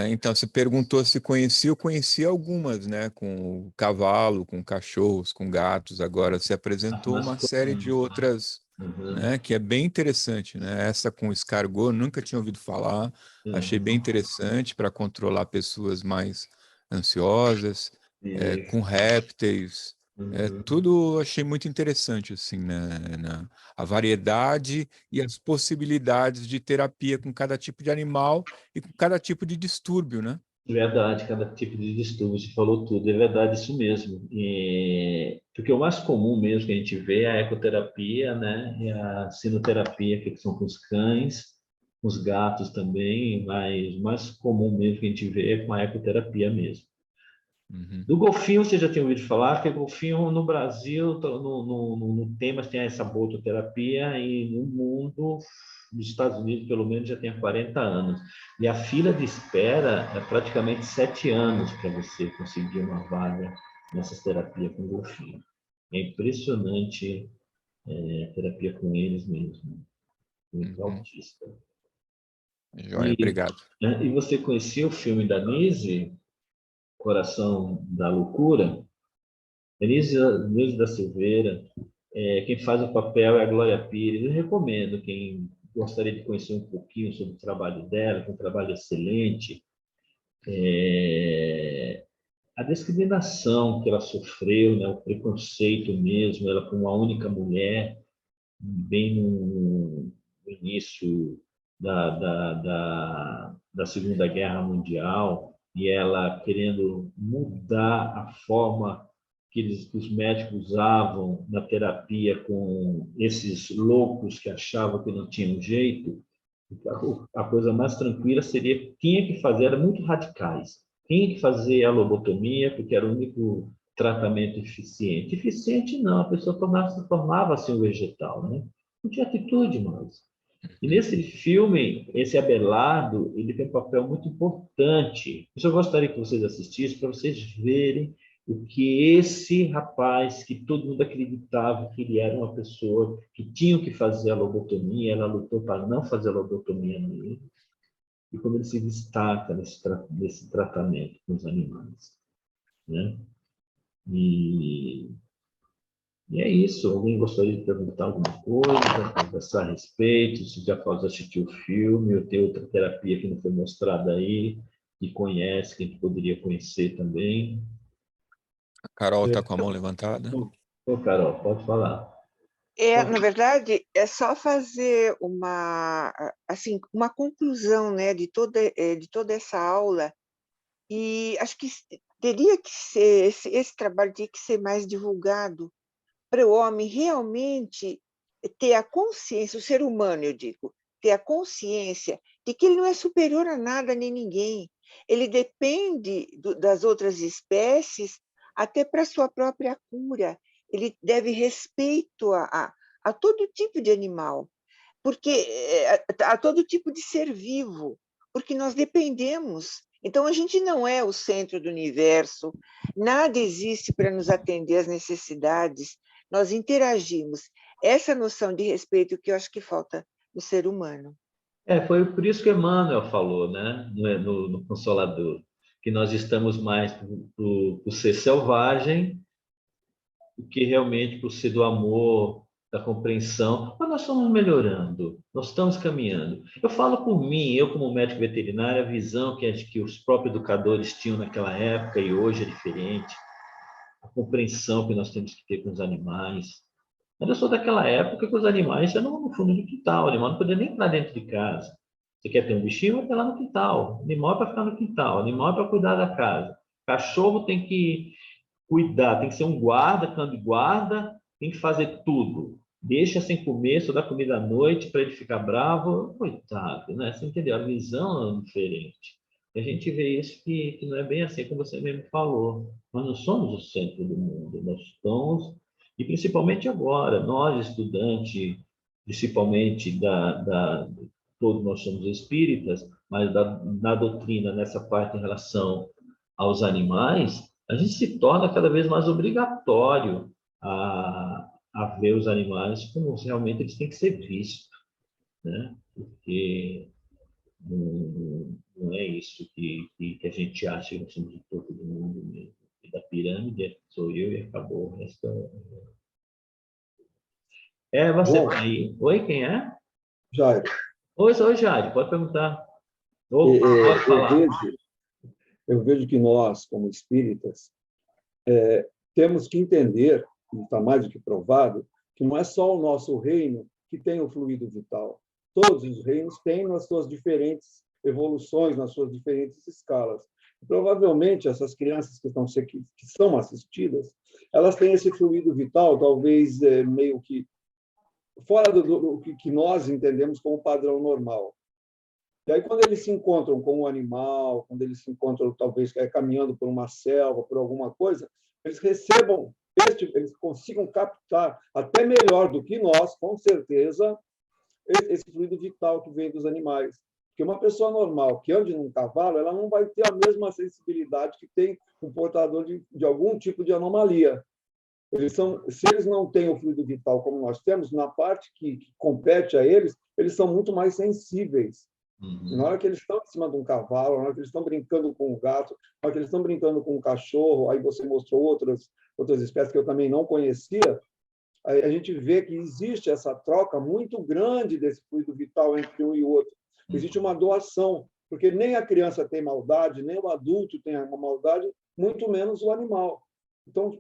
Então, você perguntou se conhecia. Eu conhecia algumas, né? Com cavalo, com cachorros, com gatos. Agora, você apresentou uma série de outras né, que é bem interessante, né? Essa com escargot, nunca tinha ouvido falar, achei bem interessante para controlar pessoas mais ansiosas, com répteis, tudo achei muito interessante, assim, né? A variedade e as possibilidades de terapia com cada tipo de animal e com cada tipo de distúrbio, né? Verdade, cada tipo de distúrbio, você falou tudo, é verdade, isso mesmo. Porque o mais comum mesmo que a gente vê é a ecoterapia, né? E a sinoterapia, que são com os cães, com os gatos também, mas o mais comum mesmo que a gente vê é com a ecoterapia mesmo. Do golfinho, você já tinha ouvido falar, que o golfinho no Brasil no tem, mas tem essa bototerapia, e no mundo, nos Estados Unidos, pelo menos, já tem há 40 anos. E a fila de espera é praticamente 7 anos para você conseguir uma vaga nessas terapias com golfinho. É impressionante a terapia com eles mesmo. Muito autista. Joia, obrigado. E você conhecia o filme da Nise, Coração da Loucura? Denise da Silveira, quem faz o papel é a Glória Pires. Eu recomendo quem gostaria de conhecer um pouquinho sobre o trabalho dela, que é um trabalho excelente. A discriminação que ela sofreu, né, o preconceito mesmo, ela foi uma única mulher, bem no início da Segunda Guerra Mundial, e ela querendo mudar a forma que os médicos usavam na terapia com esses loucos que achavam que não tinham jeito. A coisa mais tranquila seria, tinha que fazer, eram muito radicais, tinha que fazer a lobotomia, porque era o único tratamento eficiente. Eficiente não, a pessoa tornava-se um vegetal, né? Não tinha atitude mais. E nesse filme, esse Abelardo, ele tem um papel muito importante. Eu gostaria que vocês assistissem para vocês verem o que esse rapaz, que todo mundo acreditava que ele era uma pessoa que tinha que fazer a lobotomia, ela lutou para não fazer a lobotomia nele, e como ele se destaca nesse tratamento com os animais, né? E é isso. Alguém gostaria de perguntar alguma coisa, conversar a respeito? Se já assistiu o filme, ou tem outra terapia que não foi mostrada aí, que conhece, que a gente poderia conhecer também? A Carol está com a mão levantada. Ô, Carol, pode falar. Na verdade, é só fazer uma conclusão, né, de toda essa aula, e acho que teria que ser, esse trabalho teria que ser mais divulgado, para o homem realmente ter a consciência, o ser humano, eu digo, ter a consciência de que ele não é superior a nada nem ninguém. Ele depende das outras espécies até para a sua própria cura. Ele deve respeito a todo tipo de animal, porque a todo tipo de ser vivo, porque nós dependemos. Então, a gente não é o centro do universo, nada existe para nos atender às necessidades, nós interagimos. Essa noção de respeito que eu acho que falta no ser humano. Foi por isso que Emmanuel falou, né, no Consolador, que nós estamos mais para o ser selvagem do que realmente para o ser do amor, da compreensão. Mas nós estamos melhorando, nós estamos caminhando. Eu falo por mim, eu como médico veterinário, a visão que os próprios educadores tinham naquela época e hoje é diferente. A compreensão que nós temos que ter com os animais. Mas eu sou daquela época que os animais eram no fundo do quintal, o animal não podia nem entrar dentro de casa. Você quer ter um bichinho, vai ter lá no quintal. O animal é para ficar no quintal, o animal é para cuidar da casa. Cachorro tem que cuidar, tem que ser um guarda, cão de guarda, tem que fazer tudo. Deixa sem comer, só dá comida à noite para ele ficar bravo. Coitado, né? Você entendeu? A visão é diferente. E a gente vê isso que não é bem assim, como você mesmo falou. Nós não somos o centro do mundo, nós estamos, e principalmente agora, nós estudantes, principalmente todos nós somos espíritas, mas na doutrina, nessa parte em relação aos animais, a gente se torna cada vez mais obrigatório a ver os animais como realmente eles têm que ser vistos, né? Porque não é isso que a gente acha que nós somos o topo do mundo mesmo. E da pirâmide sou eu e acabou o resto. É você Bom, aí. Oi, quem é? Jairo, Oi, Jair, pode perguntar. Ou pode falar. eu vejo que nós, como espíritas, temos que entender, e está mais do que provado, que não é só o nosso reino que tem o fluido vital. Todos os reinos têm nas suas diferentes evoluções, nas suas diferentes escalas. Provavelmente, essas crianças que são assistidas, elas têm esse fluido vital, talvez meio que fora do que nós entendemos como padrão normal. E aí, quando eles se encontram com um animal, quando eles se encontram, talvez, caminhando por uma selva, por alguma coisa, eles recebam, eles consigam captar até melhor do que nós, com certeza, esse fluido vital que vem dos animais. Porque uma pessoa normal que ande num cavalo, ela não vai ter a mesma sensibilidade que tem um portador de algum tipo de anomalia. Se eles não têm o fluido vital como nós temos, na parte que compete a eles, eles são muito mais sensíveis. Na hora que eles estão em cima de um cavalo, na hora que eles estão brincando com um gato, na hora que eles estão brincando com um cachorro, aí você mostrou outras espécies que eu também não conhecia, aí a gente vê que existe essa troca muito grande desse fluido vital entre um e outro. Existe uma doação, porque nem a criança tem maldade, nem o adulto tem uma maldade, muito menos o animal. Então,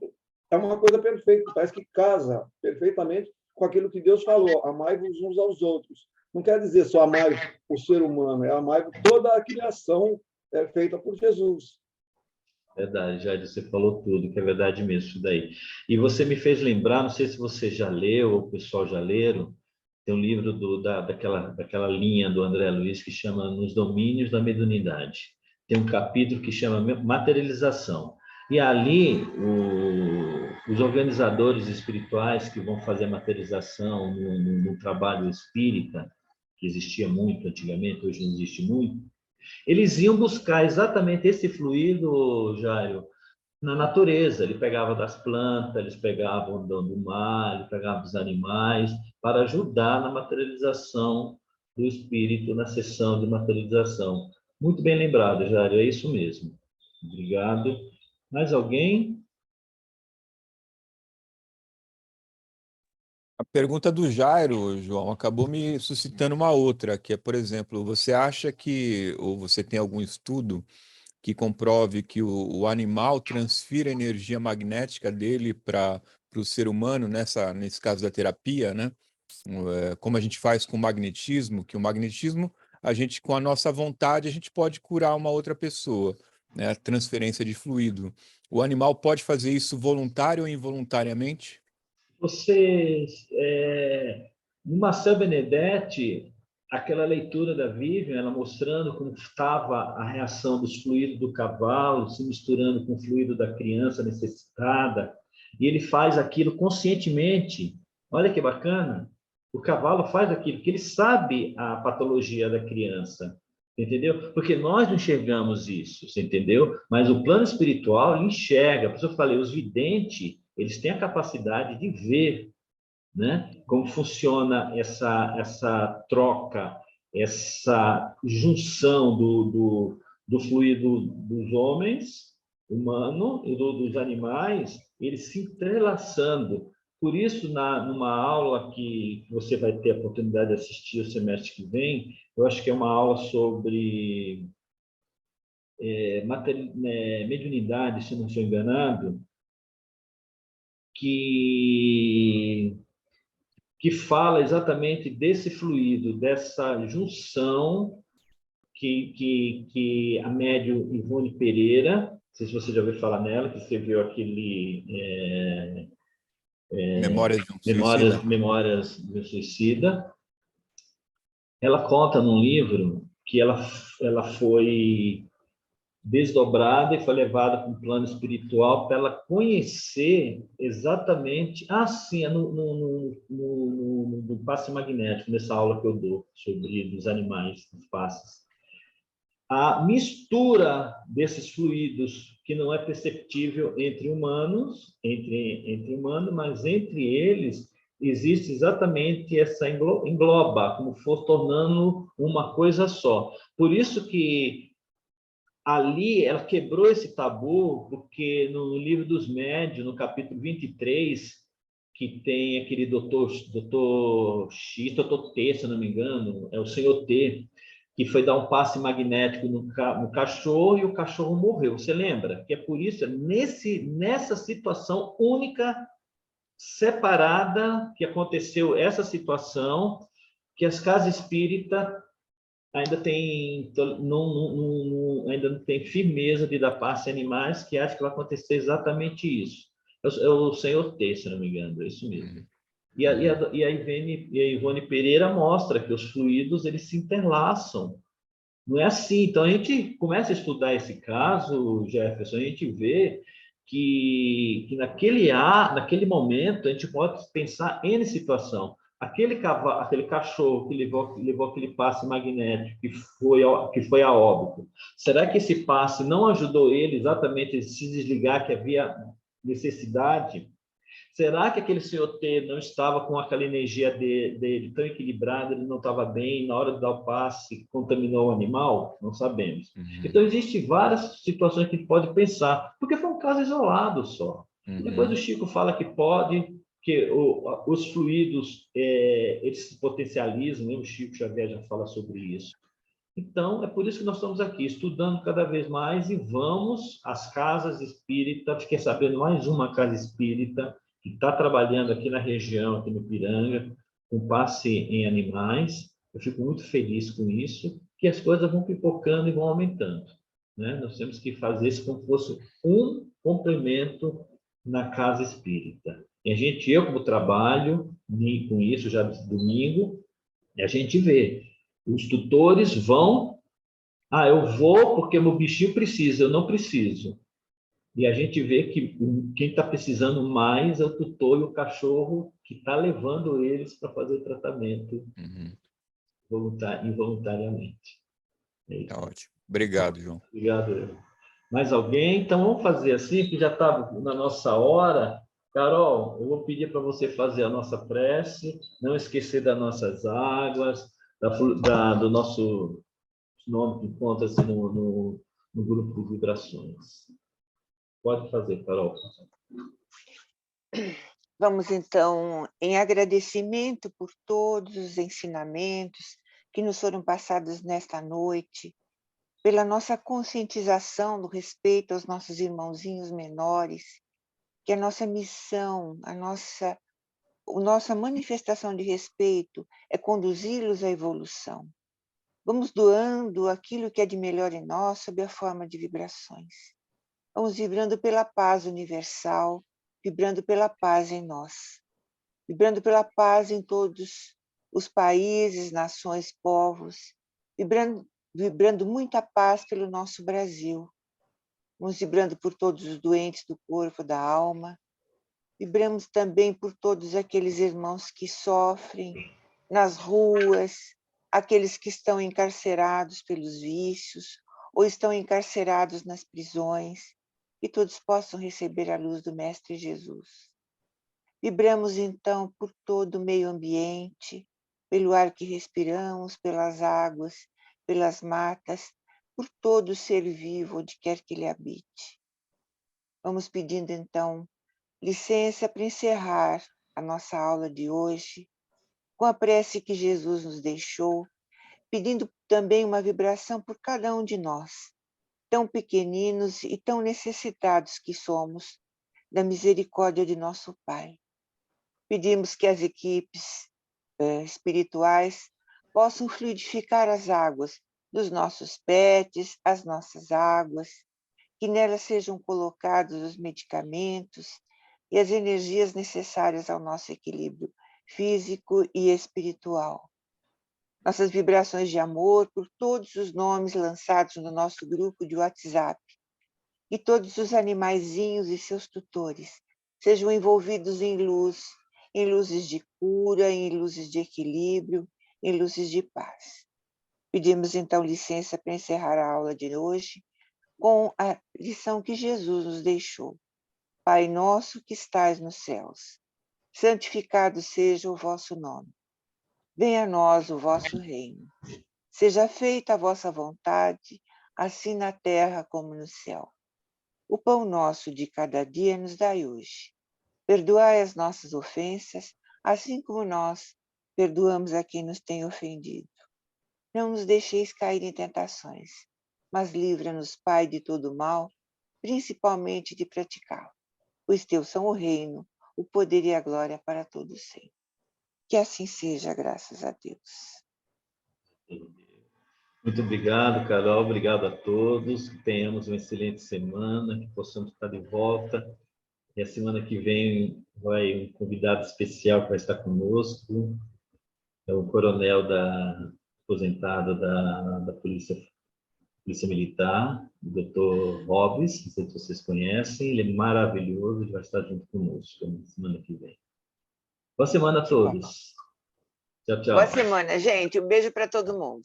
é uma coisa perfeita, parece que casa perfeitamente com aquilo que Deus falou, amai-vos uns aos outros. Não quer dizer só amar o ser humano, é amar toda a criação feita por Jesus. Verdade, Jair, você falou tudo, que é verdade mesmo isso daí. E você me fez lembrar, não sei se você já leu, ou o pessoal já leram, tem um livro daquela linha do André Luiz que chama Nos Domínios da Mediunidade. Tem um capítulo que chama Materialização. E ali, os organizadores espirituais que vão fazer a materialização no trabalho espírita, que existia muito antigamente, hoje não existe muito, eles iam buscar exatamente esse fluido, Jairo, na natureza. Ele pegava das plantas, eles pegavam do mar, ele pegava dos animais, para ajudar na materialização do espírito, na sessão de materialização. Muito bem lembrado, Jairo, é isso mesmo. Obrigado. Mais alguém? A pergunta do Jairo, João, acabou me suscitando uma outra, que é, por exemplo, você acha que, ou você tem algum estudo que comprove que o animal transfira a energia magnética dele para o ser humano, nesse caso da terapia, né? Como a gente faz com o magnetismo, que o magnetismo, com a nossa vontade, a gente pode curar uma outra pessoa, né? A transferência de fluido. O animal pode fazer isso voluntário ou involuntariamente? No Marcel Benedetti, aquela leitura da Vivian, ela mostrando como estava a reação dos fluidos do cavalo se misturando com o fluido da criança necessitada, e ele faz aquilo conscientemente. Olha que bacana! O cavalo faz aquilo, porque ele sabe a patologia da criança, entendeu? Porque nós não enxergamos isso, você entendeu? Mas o plano espiritual, ele enxerga. Por isso eu falei, os videntes, eles têm a capacidade de ver, né? Como funciona essa troca, essa junção do fluido dos homens, humano, e dos animais, eles se entrelaçando. Por isso, numa aula que você vai ter a oportunidade de assistir o semestre que vem, eu acho que é uma aula sobre mediunidade, se não estou enganado, que fala exatamente desse fluido, dessa junção que a médium Ivone Pereira, não sei se você já ouviu falar nela, que escreveu aquele Memórias de um Suicida. Ela conta num livro que ela foi desdobrada e foi levada para um plano espiritual para ela conhecer exatamente, no passe magnético, nessa aula que eu dou sobre os animais, os passes, a mistura desses fluidos que não é perceptível entre humanos, mas entre eles existe exatamente essa engloba, como for tornando uma coisa só. Por isso que ali ela quebrou esse tabu, porque no livro dos médiuns, no capítulo 23, que tem aquele doutor X, doutor T, se eu não me engano, é o senhor T, que foi dar um passe magnético no cachorro e o cachorro morreu. Você lembra? Que é por isso, nessa situação única, separada, que aconteceu essa situação, que as casas espíritas ainda ainda não tem firmeza de dar passe a animais, que acho que vai acontecer exatamente isso. É o senhor T, se não me engano, é isso mesmo. E a Ivone Pereira mostra que os fluidos eles se interlaçam. Não é assim. Então, a gente começa a estudar esse caso, Jefferson, a gente vê que naquele momento, a gente pode pensar em situação. Aquele cachorro que levou aquele passe magnético que foi a óbito, será que esse passe não ajudou ele exatamente a se desligar, que havia necessidade? Será que aquele senhor T não estava com aquela energia dele tão equilibrada, ele não estava bem, na hora de dar o passe, contaminou o animal? Não sabemos. Então, existem várias situações que a gente pode pensar, porque foi um caso isolado só. Depois o Chico fala que os fluidos eles se potencializam, né? O Chico Xavier já fala sobre isso. Então, é por isso que nós estamos aqui, estudando cada vez mais, e vamos às casas espíritas. Fiquei sabendo mais uma casa espírita que está trabalhando aqui na região, aqui no Piranga, com passe em animais. Eu fico muito feliz com isso, que as coisas vão pipocando e vão aumentando, né? Nós temos que fazer isso como se fosse um complemento na casa espírita. E eu como trabalho com isso já domingo, a gente vê, os tutores vão, eu vou porque meu bichinho precisa, eu não preciso. E a gente vê que quem está precisando mais é o tutor e o cachorro que está levando eles para fazer o tratamento involuntariamente. Tá ótimo. Obrigado, João. Obrigado. Mais alguém? Então, vamos fazer assim, que já está na nossa hora. Carol, eu vou pedir para você fazer a nossa prece, não esquecer das nossas águas, do nosso nome que encontra-se no grupo de vibrações. Pode fazer, Carol. Vamos, então, em agradecimento por todos os ensinamentos que nos foram passados nesta noite, pela nossa conscientização do respeito aos nossos irmãozinhos menores, que a nossa missão, a nossa manifestação de respeito é conduzi-los à evolução. Vamos doando aquilo que é de melhor em nós sob a forma de vibrações. Vamos vibrando pela paz universal, vibrando pela paz em nós, vibrando pela paz em todos os países, nações, povos, vibrando muita paz pelo nosso Brasil. Vamos vibrando por todos os doentes do corpo, da alma. Vibramos também por todos aqueles irmãos que sofrem nas ruas, aqueles que estão encarcerados pelos vícios ou estão encarcerados nas prisões, que todos possam receber a luz do Mestre Jesus. Vibramos, então, por todo o meio ambiente, pelo ar que respiramos, pelas águas, pelas matas, por todo ser vivo, onde quer que ele habite. Vamos pedindo, então, licença para encerrar a nossa aula de hoje, com a prece que Jesus nos deixou, pedindo também uma vibração por cada um de nós, tão pequeninos e tão necessitados que somos da misericórdia de nosso Pai. Pedimos que as equipes espirituais possam fluidificar as águas dos nossos PETs, as nossas águas, que nelas sejam colocados os medicamentos e as energias necessárias ao nosso equilíbrio físico e espiritual. Nossas vibrações de amor por todos os nomes lançados no nosso grupo de WhatsApp e todos os animaizinhos e seus tutores sejam envolvidos em luzes de cura, em luzes de equilíbrio, em luzes de paz. Pedimos então licença para encerrar a aula de hoje com a lição que Jesus nos deixou. Pai nosso que estais nos céus, santificado seja o vosso nome. Venha a nós o vosso reino. Seja feita a vossa vontade, assim na terra como no céu. O pão nosso de cada dia nos dai hoje. Perdoai as nossas ofensas, assim como nós perdoamos a quem nos tem ofendido. Não nos deixeis cair em tentações, mas livra-nos, Pai, de todo mal, principalmente de praticá-lo. Pois teu são o reino, o poder e a glória para todos sempre. Que assim seja, graças a Deus. Muito obrigado, Carol. Obrigado a todos. Que tenhamos uma excelente semana, que possamos estar de volta. E a semana que vem vai um convidado especial que vai estar conosco. É o coronel aposentado da Polícia Militar, o Dr. Robes, não sei se vocês conhecem. Ele é maravilhoso, ele vai estar junto conosco na semana que vem. Boa semana a todos. Tchau, tchau. Boa semana, gente. Um beijo para todo mundo.